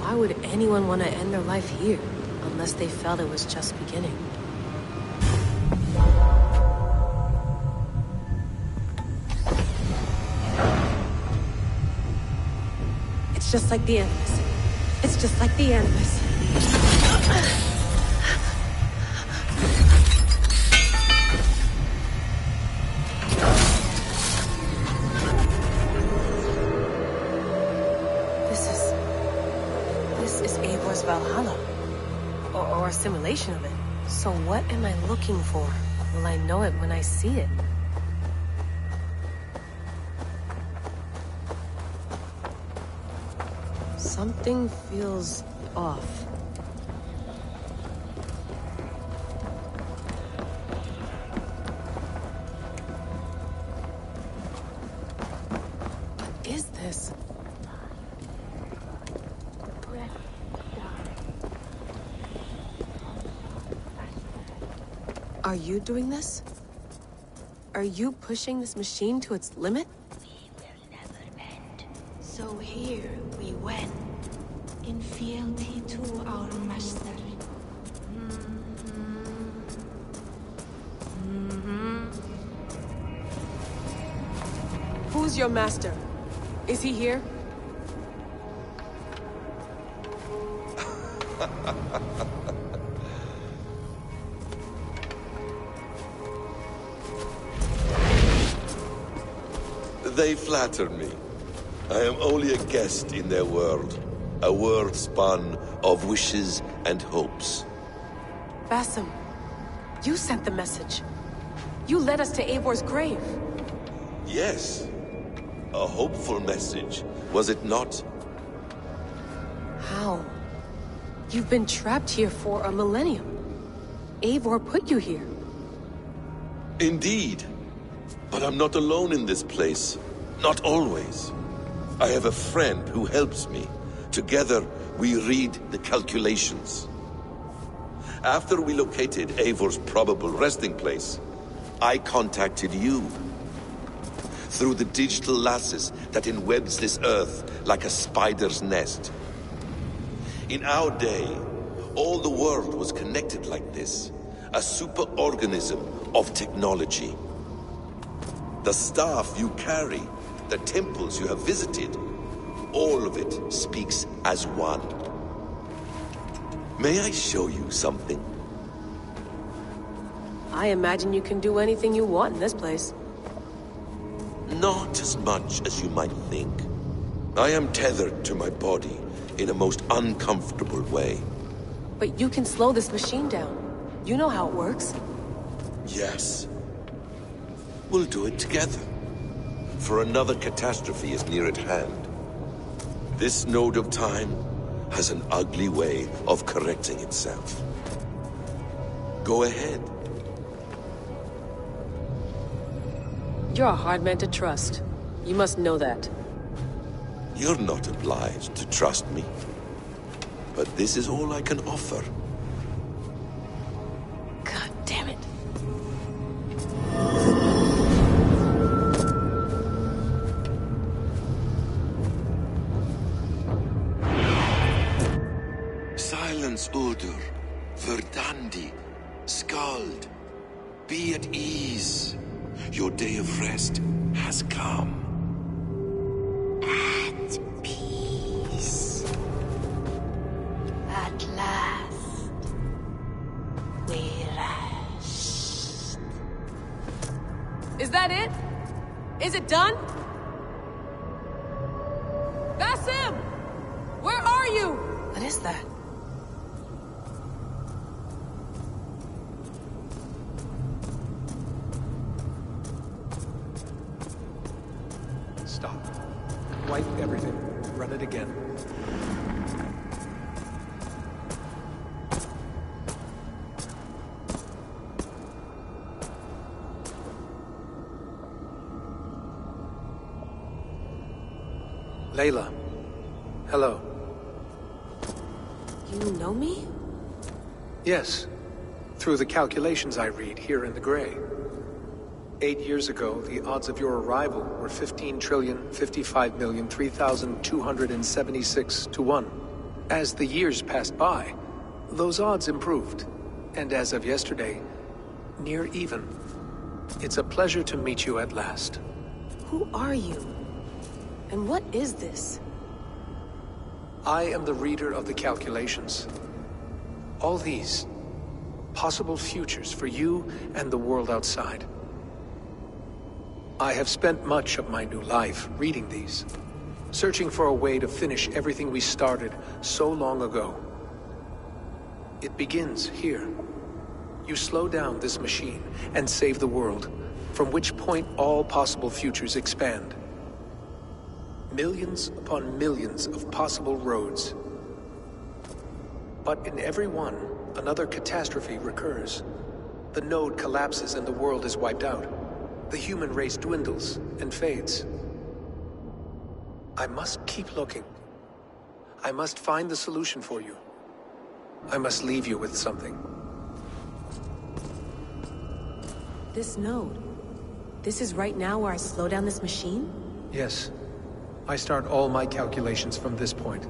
Why would anyone want to end their life here, unless they felt it was just beginning? It's just like the Animus. It's just like the Animus. This is Eivor's Valhalla. or a simulation of it. So what am I looking for? Will I know it when I see it? Something feels off. What is this? Are you doing this? Are you pushing this machine to its limit?
So here we went, in fealty to our master.
Who's your master? Is he here?
They flatter me. I am only a guest in their world. A world spun of wishes and hopes.
Basim, you sent the message. You led us to Eivor's grave.
Yes. A hopeful message, was it not?
How? You've been trapped here for a millennium. Eivor put you here.
Indeed. But I'm not alone in this place. Not always. I have a friend who helps me. Together, we read the calculations. After we located Eivor's probable resting place, I contacted you. Through the digital lasses that enwebs this earth like a spider's nest. In our day, all the world was connected like this. A superorganism of technology. The staff you carry, the temples you have visited, all of it speaks as one. May I show you something?
I imagine you can do anything you want in this place.
Not as much as you might think. I am tethered to my body in a most uncomfortable way.
But you can slow this machine down. You know how it works.
Yes. We'll do it together. For another catastrophe is near at hand. This node of time has an ugly way of correcting itself. Go ahead.
You're a hard man to trust. You must know that.
You're not obliged to trust me. But this is all I can offer.
God damn it.
Silence, Udur. Verdandi. Skald. Be at ease. Your day of rest has come.
At peace. At last. We rest.
Is that it? Is it done? Basim! Where are you? What is that?
Stop. Wipe everything. Run it again. Layla. Hello.
You know me?
Yes. Through the calculations I read here in the gray. 8 years ago, the odds of your arrival were 15,055,003,276 to 1. As the years passed by, those odds improved. And as of yesterday, near even. It's a pleasure to meet you at last.
Who are you? And what is this?
I am the reader of the calculations. All these, possible futures for you and the world outside. I have spent much of my new life reading these, searching for a way to finish everything we started so long ago. It begins here. You slow down this machine and save the world, from which point all possible futures expand. Millions upon millions of possible roads. But in every one, another catastrophe recurs. The node collapses and the world is wiped out. The human race dwindles and fades. I must keep looking. I must find the solution for you. I must leave you with something.
This node. This is right now where I slow down this machine?
Yes. I start all my calculations from this point.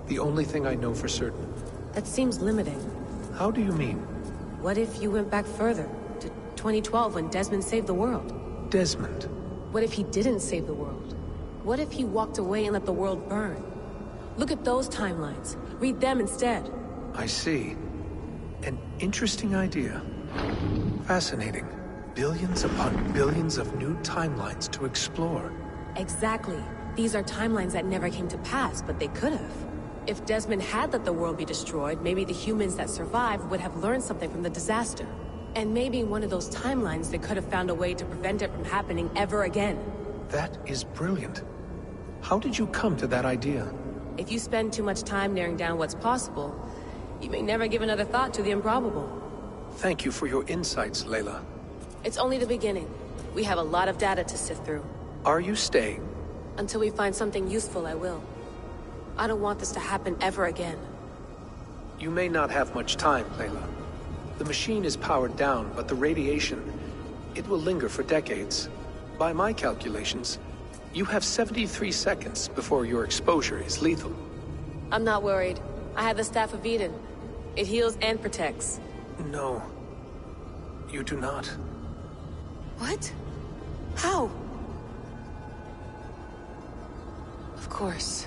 The only thing I know for certain.
That seems limiting.
How do you mean?
What if you went back further, to 2012 when Desmond saved the world?
Desmond?
What if he didn't save the world? What if he walked away and let the world burn? Look at those timelines. Read them instead.
I see. An interesting idea. Fascinating. Billions upon billions of new timelines to explore.
Exactly. These are timelines that never came to pass, but they could have. If Desmond had let the world be destroyed, maybe the humans that survived would have learned something from the disaster. And maybe in one of those timelines they could have found a way to prevent it from happening ever again.
That is brilliant. How did you come to that idea?
If you spend too much time narrowing down what's possible, you may never give another thought to the improbable.
Thank you for your insights, Layla.
It's only the beginning. We have a lot of data to sift through.
Are you staying?
Until we find something useful, I will. I don't want this to happen ever again.
You may not have much time, Layla. The machine is powered down, but the radiation, it will linger for decades. By my calculations, you have 73 seconds before your exposure is lethal.
I'm not worried. I have the Staff of Eden. It heals and protects.
No. You do not.
What? How? Of course.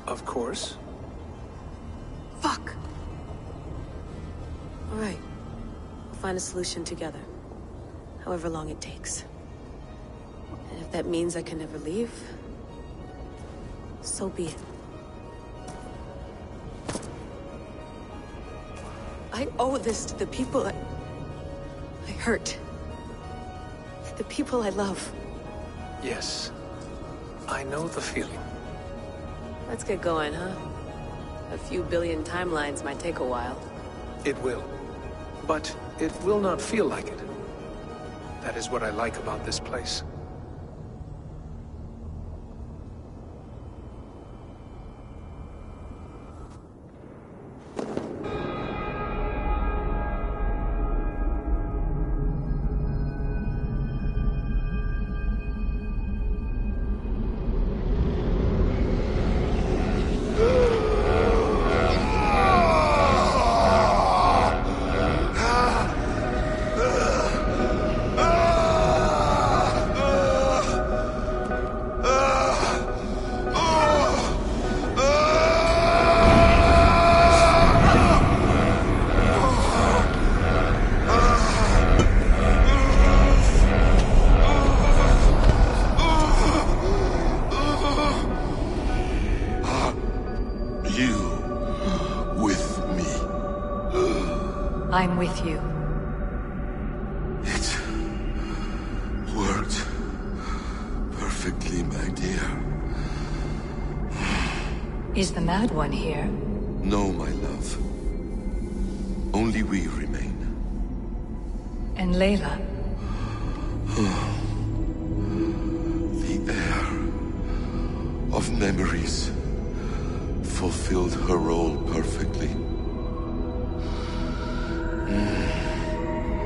Of course?
Fuck! Alright. We'll find a solution together. However long it takes. And if that means I can never leave, so be it. I owe this to the people I hurt. The people I love.
Yes. I know the feeling.
Let's get going, huh? A few billion timelines might take a while.
It will. But it will not feel like it. That is what I like about this place.
I'm with you.
It worked perfectly, my dear.
Is the Mad One here?
No, my love. Only we remain.
And Layla?
The air of memories fulfilled her role perfectly.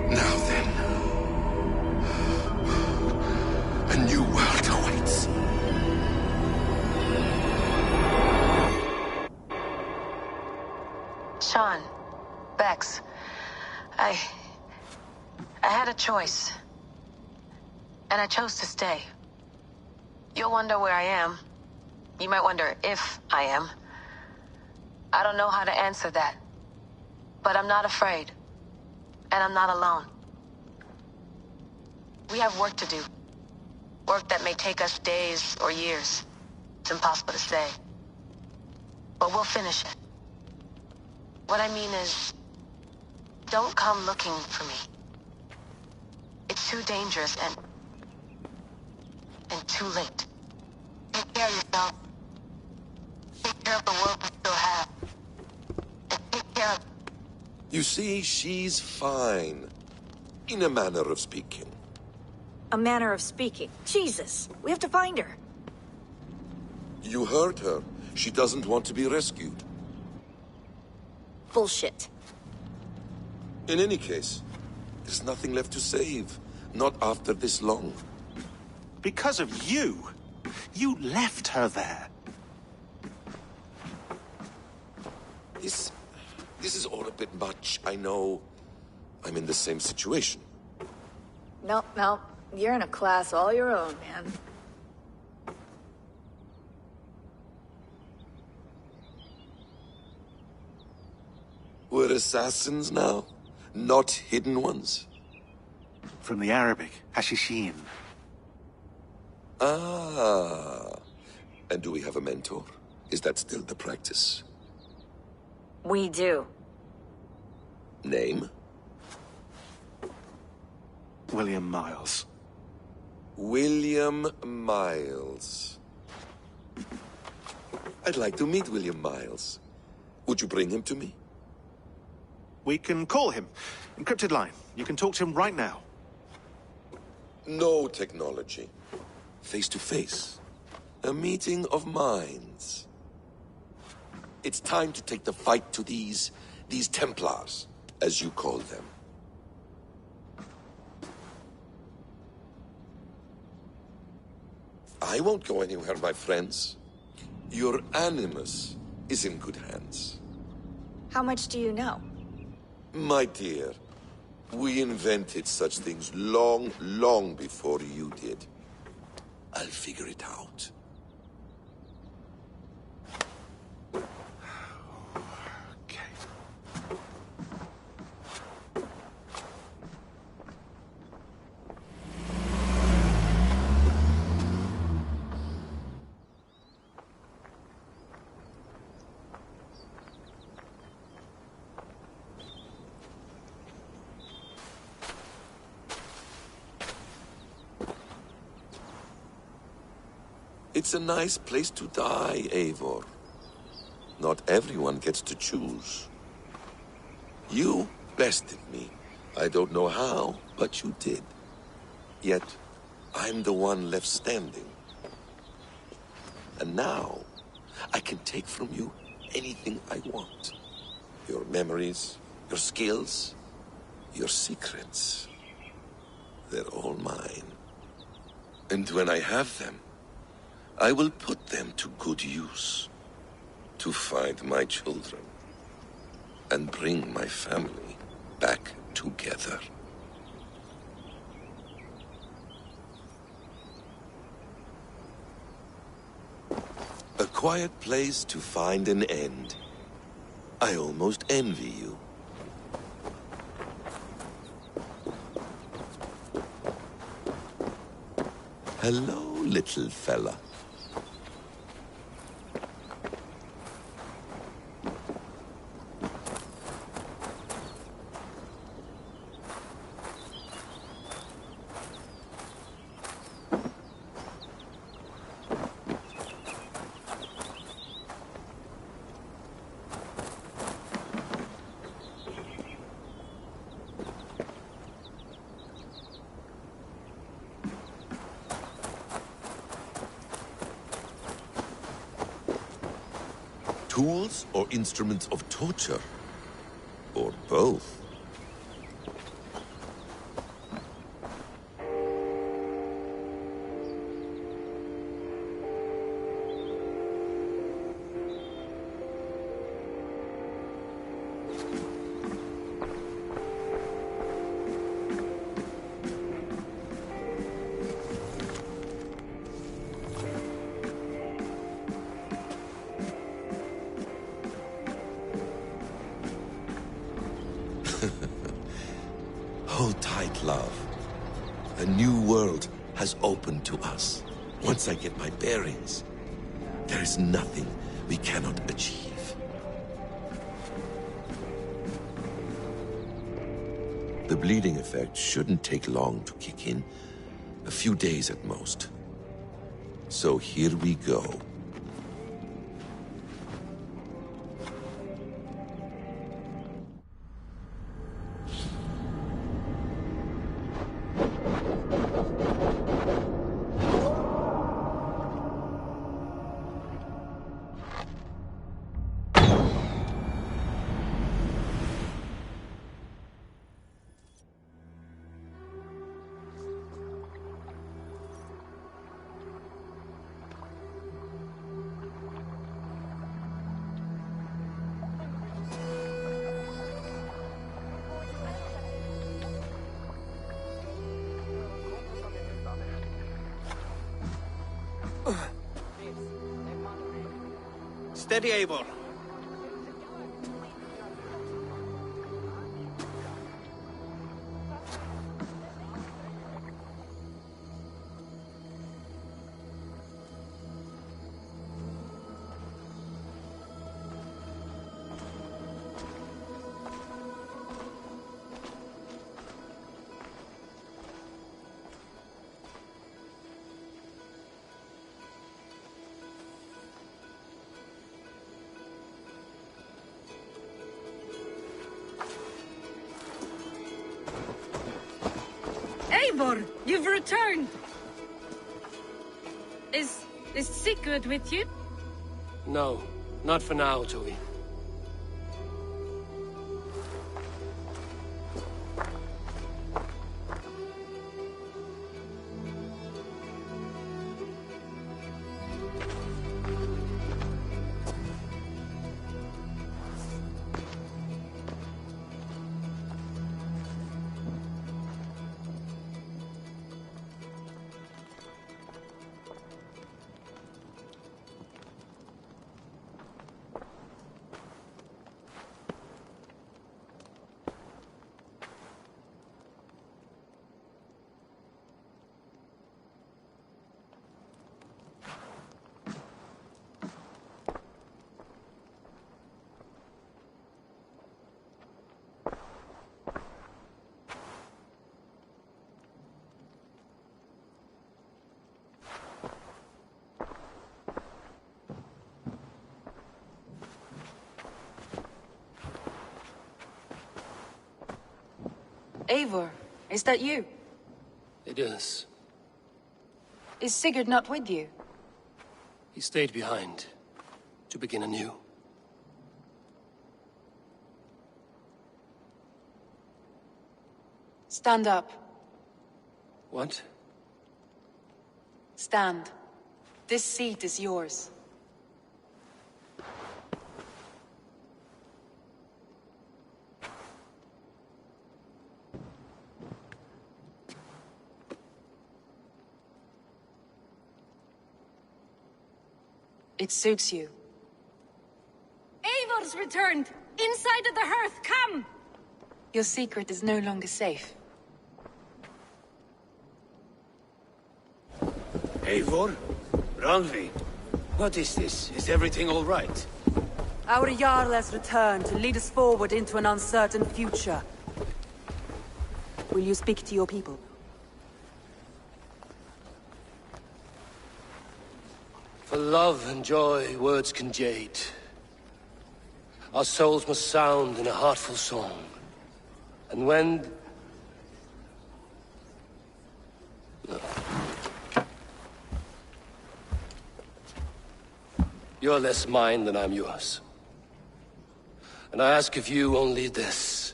Now then, a new world awaits.
Sean, Bex, I had a choice. And I chose to stay. You'll wonder where I am. You might wonder if I am. I don't know how to answer that. But I'm not afraid. And I'm not alone. We have work to do. Work that may take us days or years. It's impossible to say. But we'll finish it. What I mean is, don't come looking for me. It's too dangerous and too late. Take care of yourself. Take care of the world we still have. And take care of...
You see, she's fine. In a manner of speaking.
A manner of speaking. Jesus, we have to find her.
You heard her. She doesn't want to be rescued.
Bullshit.
In any case, there's nothing left to save. Not after this long.
Because of you. You left her there.
This is all a bit much, I know. I'm in the same situation.
No. You're in a class all your own, man.
We're assassins now? Not hidden ones?
From the Arabic, Hashishin.
Ah. And do we have a mentor? Is that still the practice?
We do.
Name?
William Miles.
William Miles. I'd like to meet William Miles. Would you bring him to me?
We can call him. Encrypted line. You can talk to him right now.
No technology. Face to face. A meeting of minds. It's time to take the fight to these Templars, as you call them. I won't go anywhere, my friends. Your animus is in good hands.
How much do you know?
My dear, we invented such things long, long before you did. I'll figure it out. It's a nice place to die, Eivor. Not everyone gets to choose. You bested me. I don't know how, but you did. Yet, I'm the one left standing. And now, I can take from you anything I want. Your memories, your skills, your secrets. They're all mine. And when I have them, I will put them to good use. To find my children. And bring my family back together. A quiet place to find an end. I almost envy you. Hello, little fella. Tools or instruments of torture? Or both? Hold tight, love. A new world has opened to us. Once I get my bearings, there is nothing we cannot achieve. The bleeding effect shouldn't take long to kick in. A few days at most. So here we go.
Steady, Eivor.
Eivor, you've returned! Is Sigurd with you?
No, not for now, Toby.
Eivor, is that you?
It is.
Is Sigurd not with you?
He stayed behind to begin anew.
Stand up.
What?
Stand. This seat is yours. It suits you. Eivor's returned! Inside of the hearth, come! Your secret is no longer safe.
Eivor? Randvi? What is this? Is everything all right?
Our Jarl has returned to lead us forward into an uncertain future. Will you speak to your people?
For love and joy, words can jade. Our souls must sound in a heartful song. And when... No. You're less mine than I'm yours. And I ask of you only this.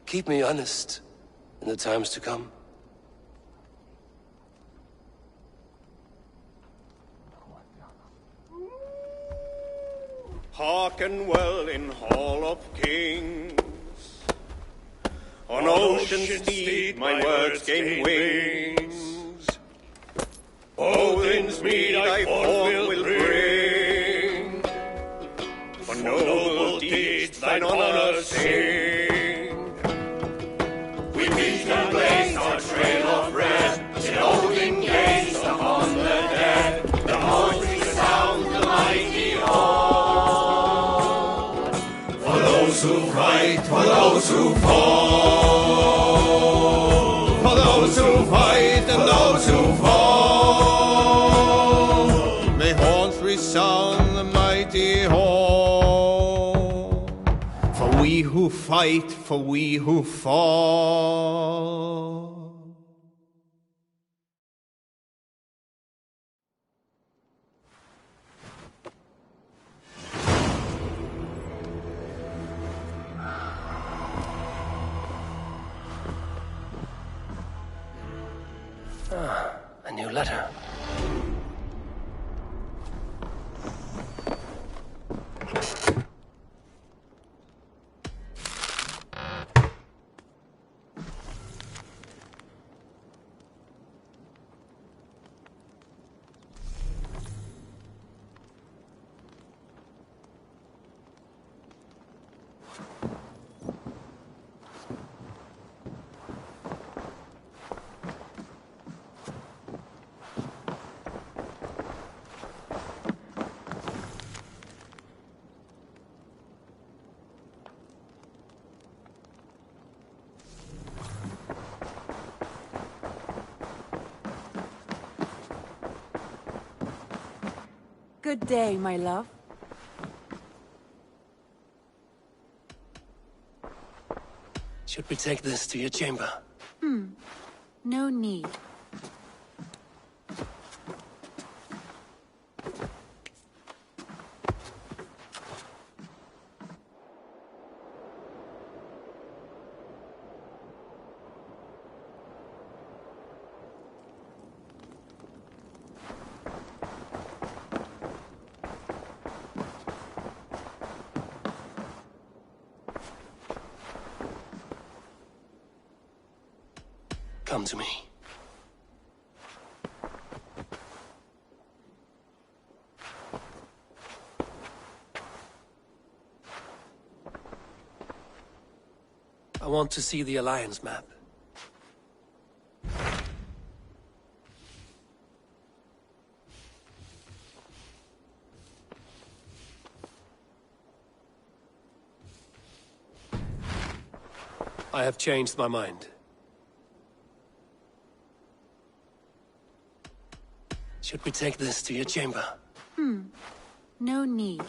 Keep me honest in the times to come.
Hearken well in Hall of Kings. On ocean's steed my words gain wings. Odin's mead I forth will bring. For noble deeds thine honor sing. We meet and blaze our trail of red, till Odin gaze upon the dead. The voice resounds the mighty hall. For those who fight, for those who fall. those who fall. May horns resound the mighty hall. For we who fight, for we who fall.
A new letter.
Good day, my love.
Should we take this to your chamber?
No need.
Come to me. I want to see the Alliance map. I have changed my mind. Should we take this to your chamber?
No need.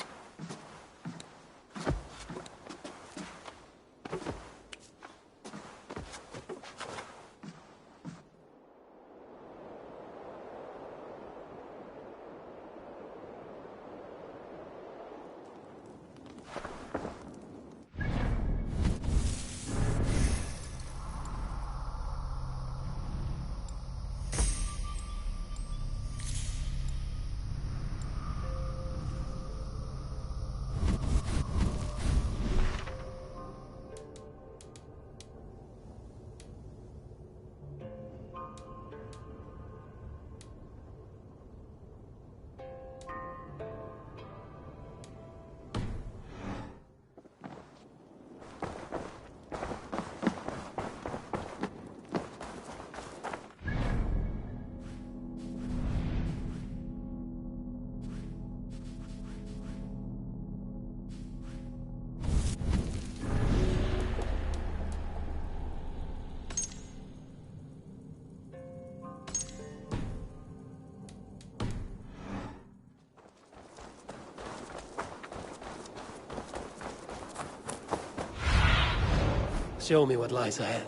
Show me what lies ahead.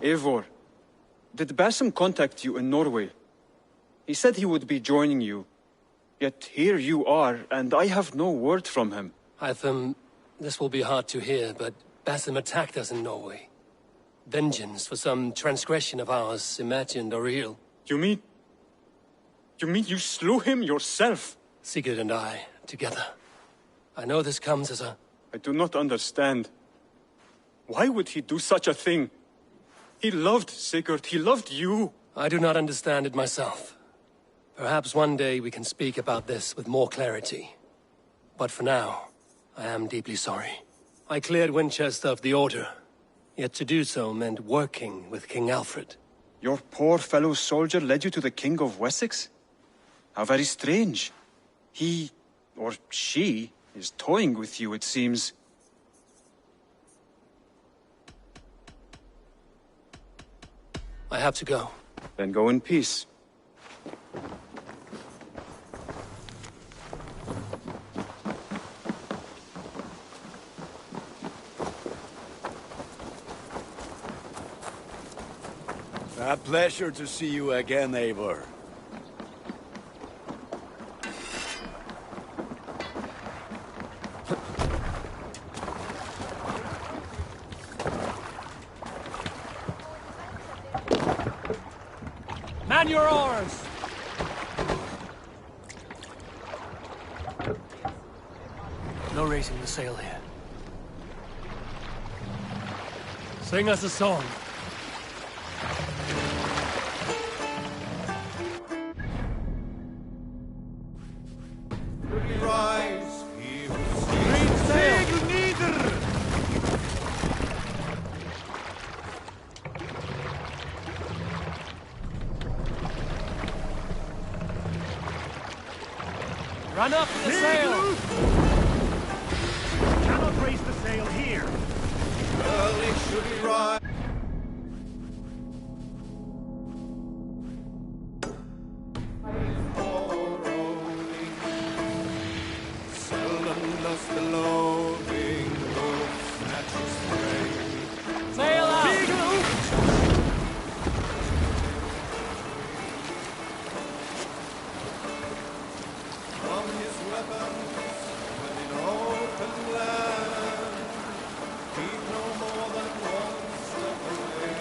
Eivor, did Basim contact you in Norway? He said he would be joining you. Yet here you are, and I have no word from him.
Hytham, this will be hard to hear, but Basim attacked us in Norway. Vengeance for some transgression of ours, imagined or real.
You mean you slew him yourself?
Sigurd and I, together. I know this comes as a...
I do not understand. Why would he do such a thing? He loved Sigurd, he loved you.
I do not understand it myself. Perhaps one day we can speak about this with more clarity. But for now, I am deeply sorry. I cleared Winchester of the Order, yet to do so meant working with King Alfred.
Your poor fellow soldier led you to the King of Wessex? How very strange. He, or she, is toying with you, it seems.
I have to go.
Then go in peace.
A pleasure to see you again, Eivor.
Man your oars! No raising the sail here. Sing us a song.
Rise, he who green sail neither!
Run up the sail!
Cannot raise the sail here. Early should he rise. Seldom does the loading boat snatch his prey.
Sail out!
From his weapons, when in open land, keep no more than one step away.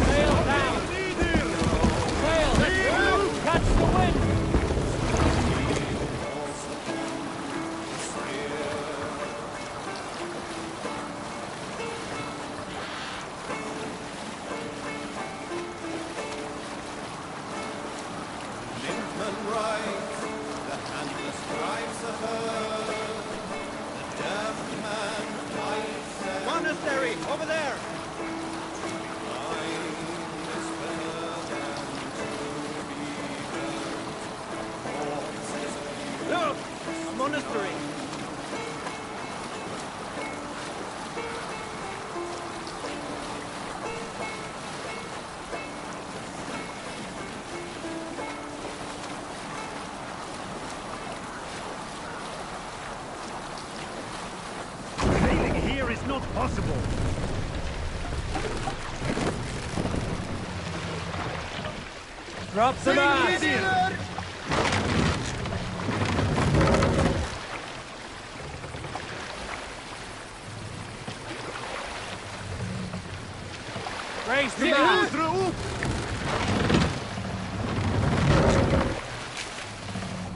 Sail down! Sail! Catch the wind!
Limpman rides, the handless drives a herd. The deaf man fights and monastery over there. Blind is better than to be heard. Look, a monastery. Sailing here is not possible.
Drop the mast! Raise the mast!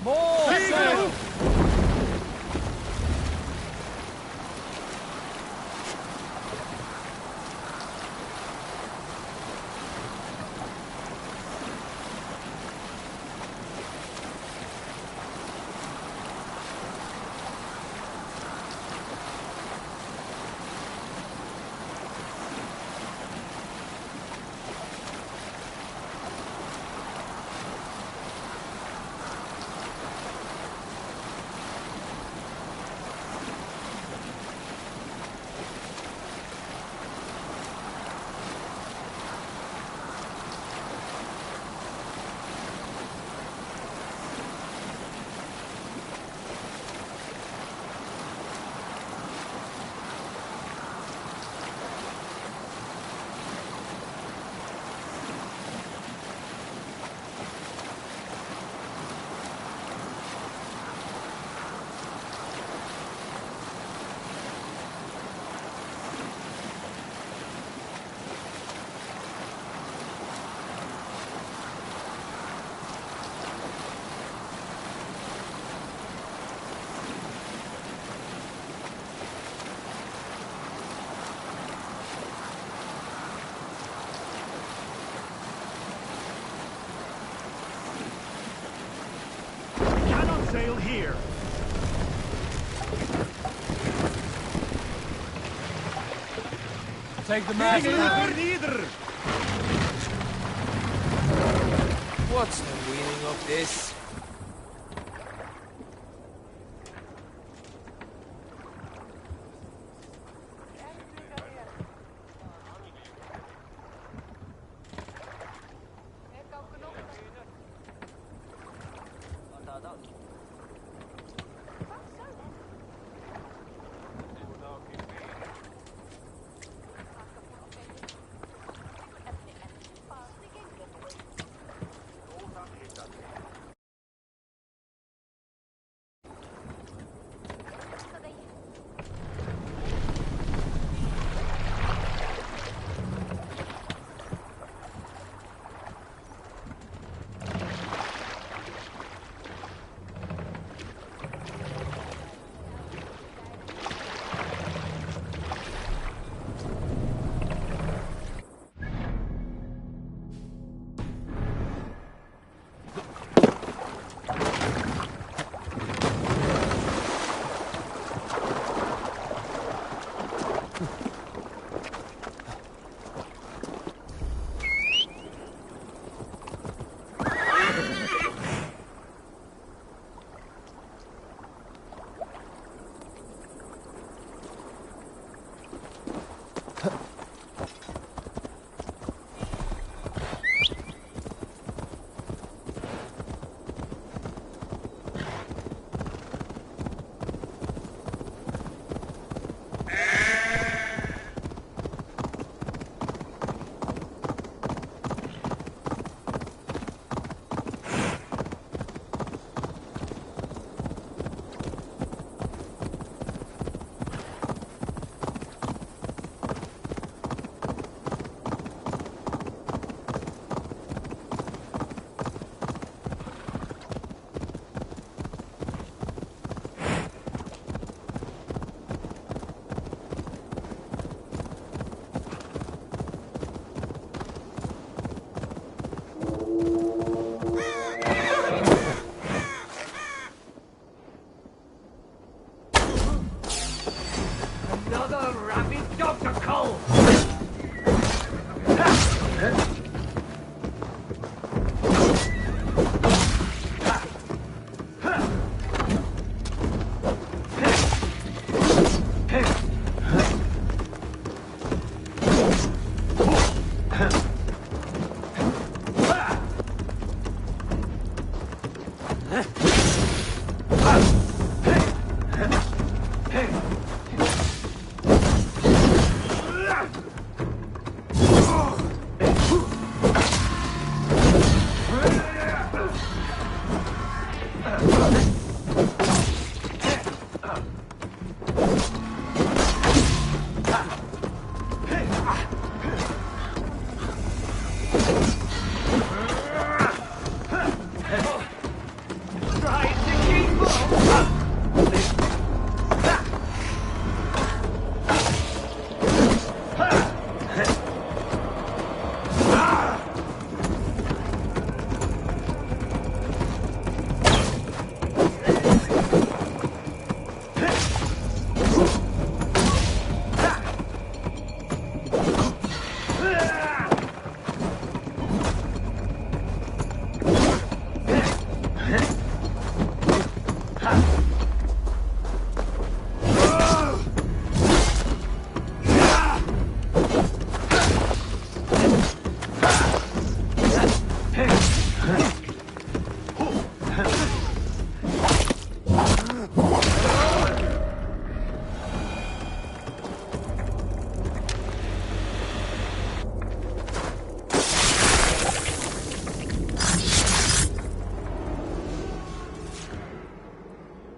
More sail!
sail here.
Take the mast now.
What's the meaning of this?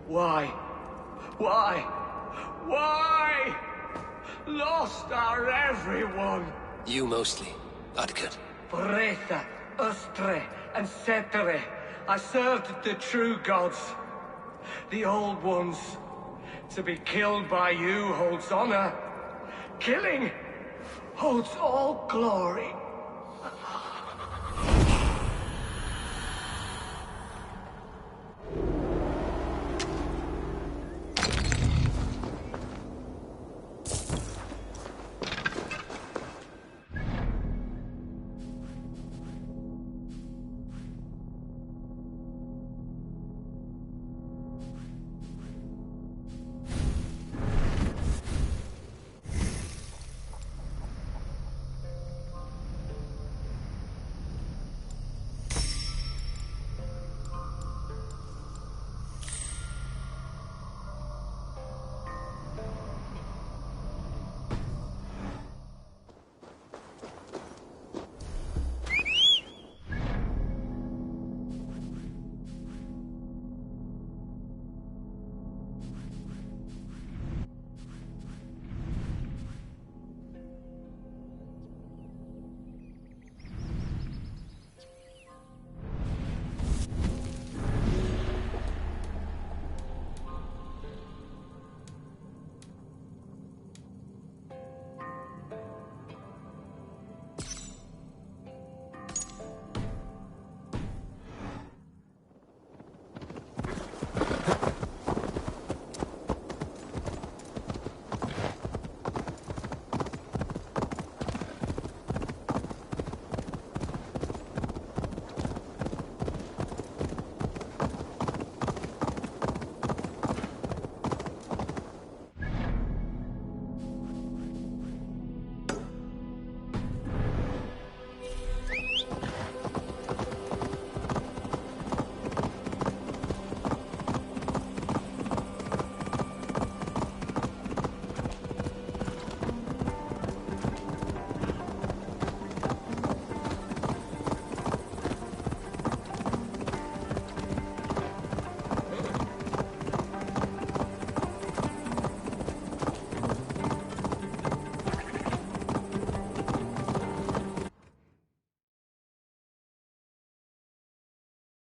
Why? Why? Why? Lost our everyone.
You mostly, Adkut.
Bretha, Ustre, and Setere. I served the true gods. The old ones. To be killed by you holds honor. Killing holds all glory.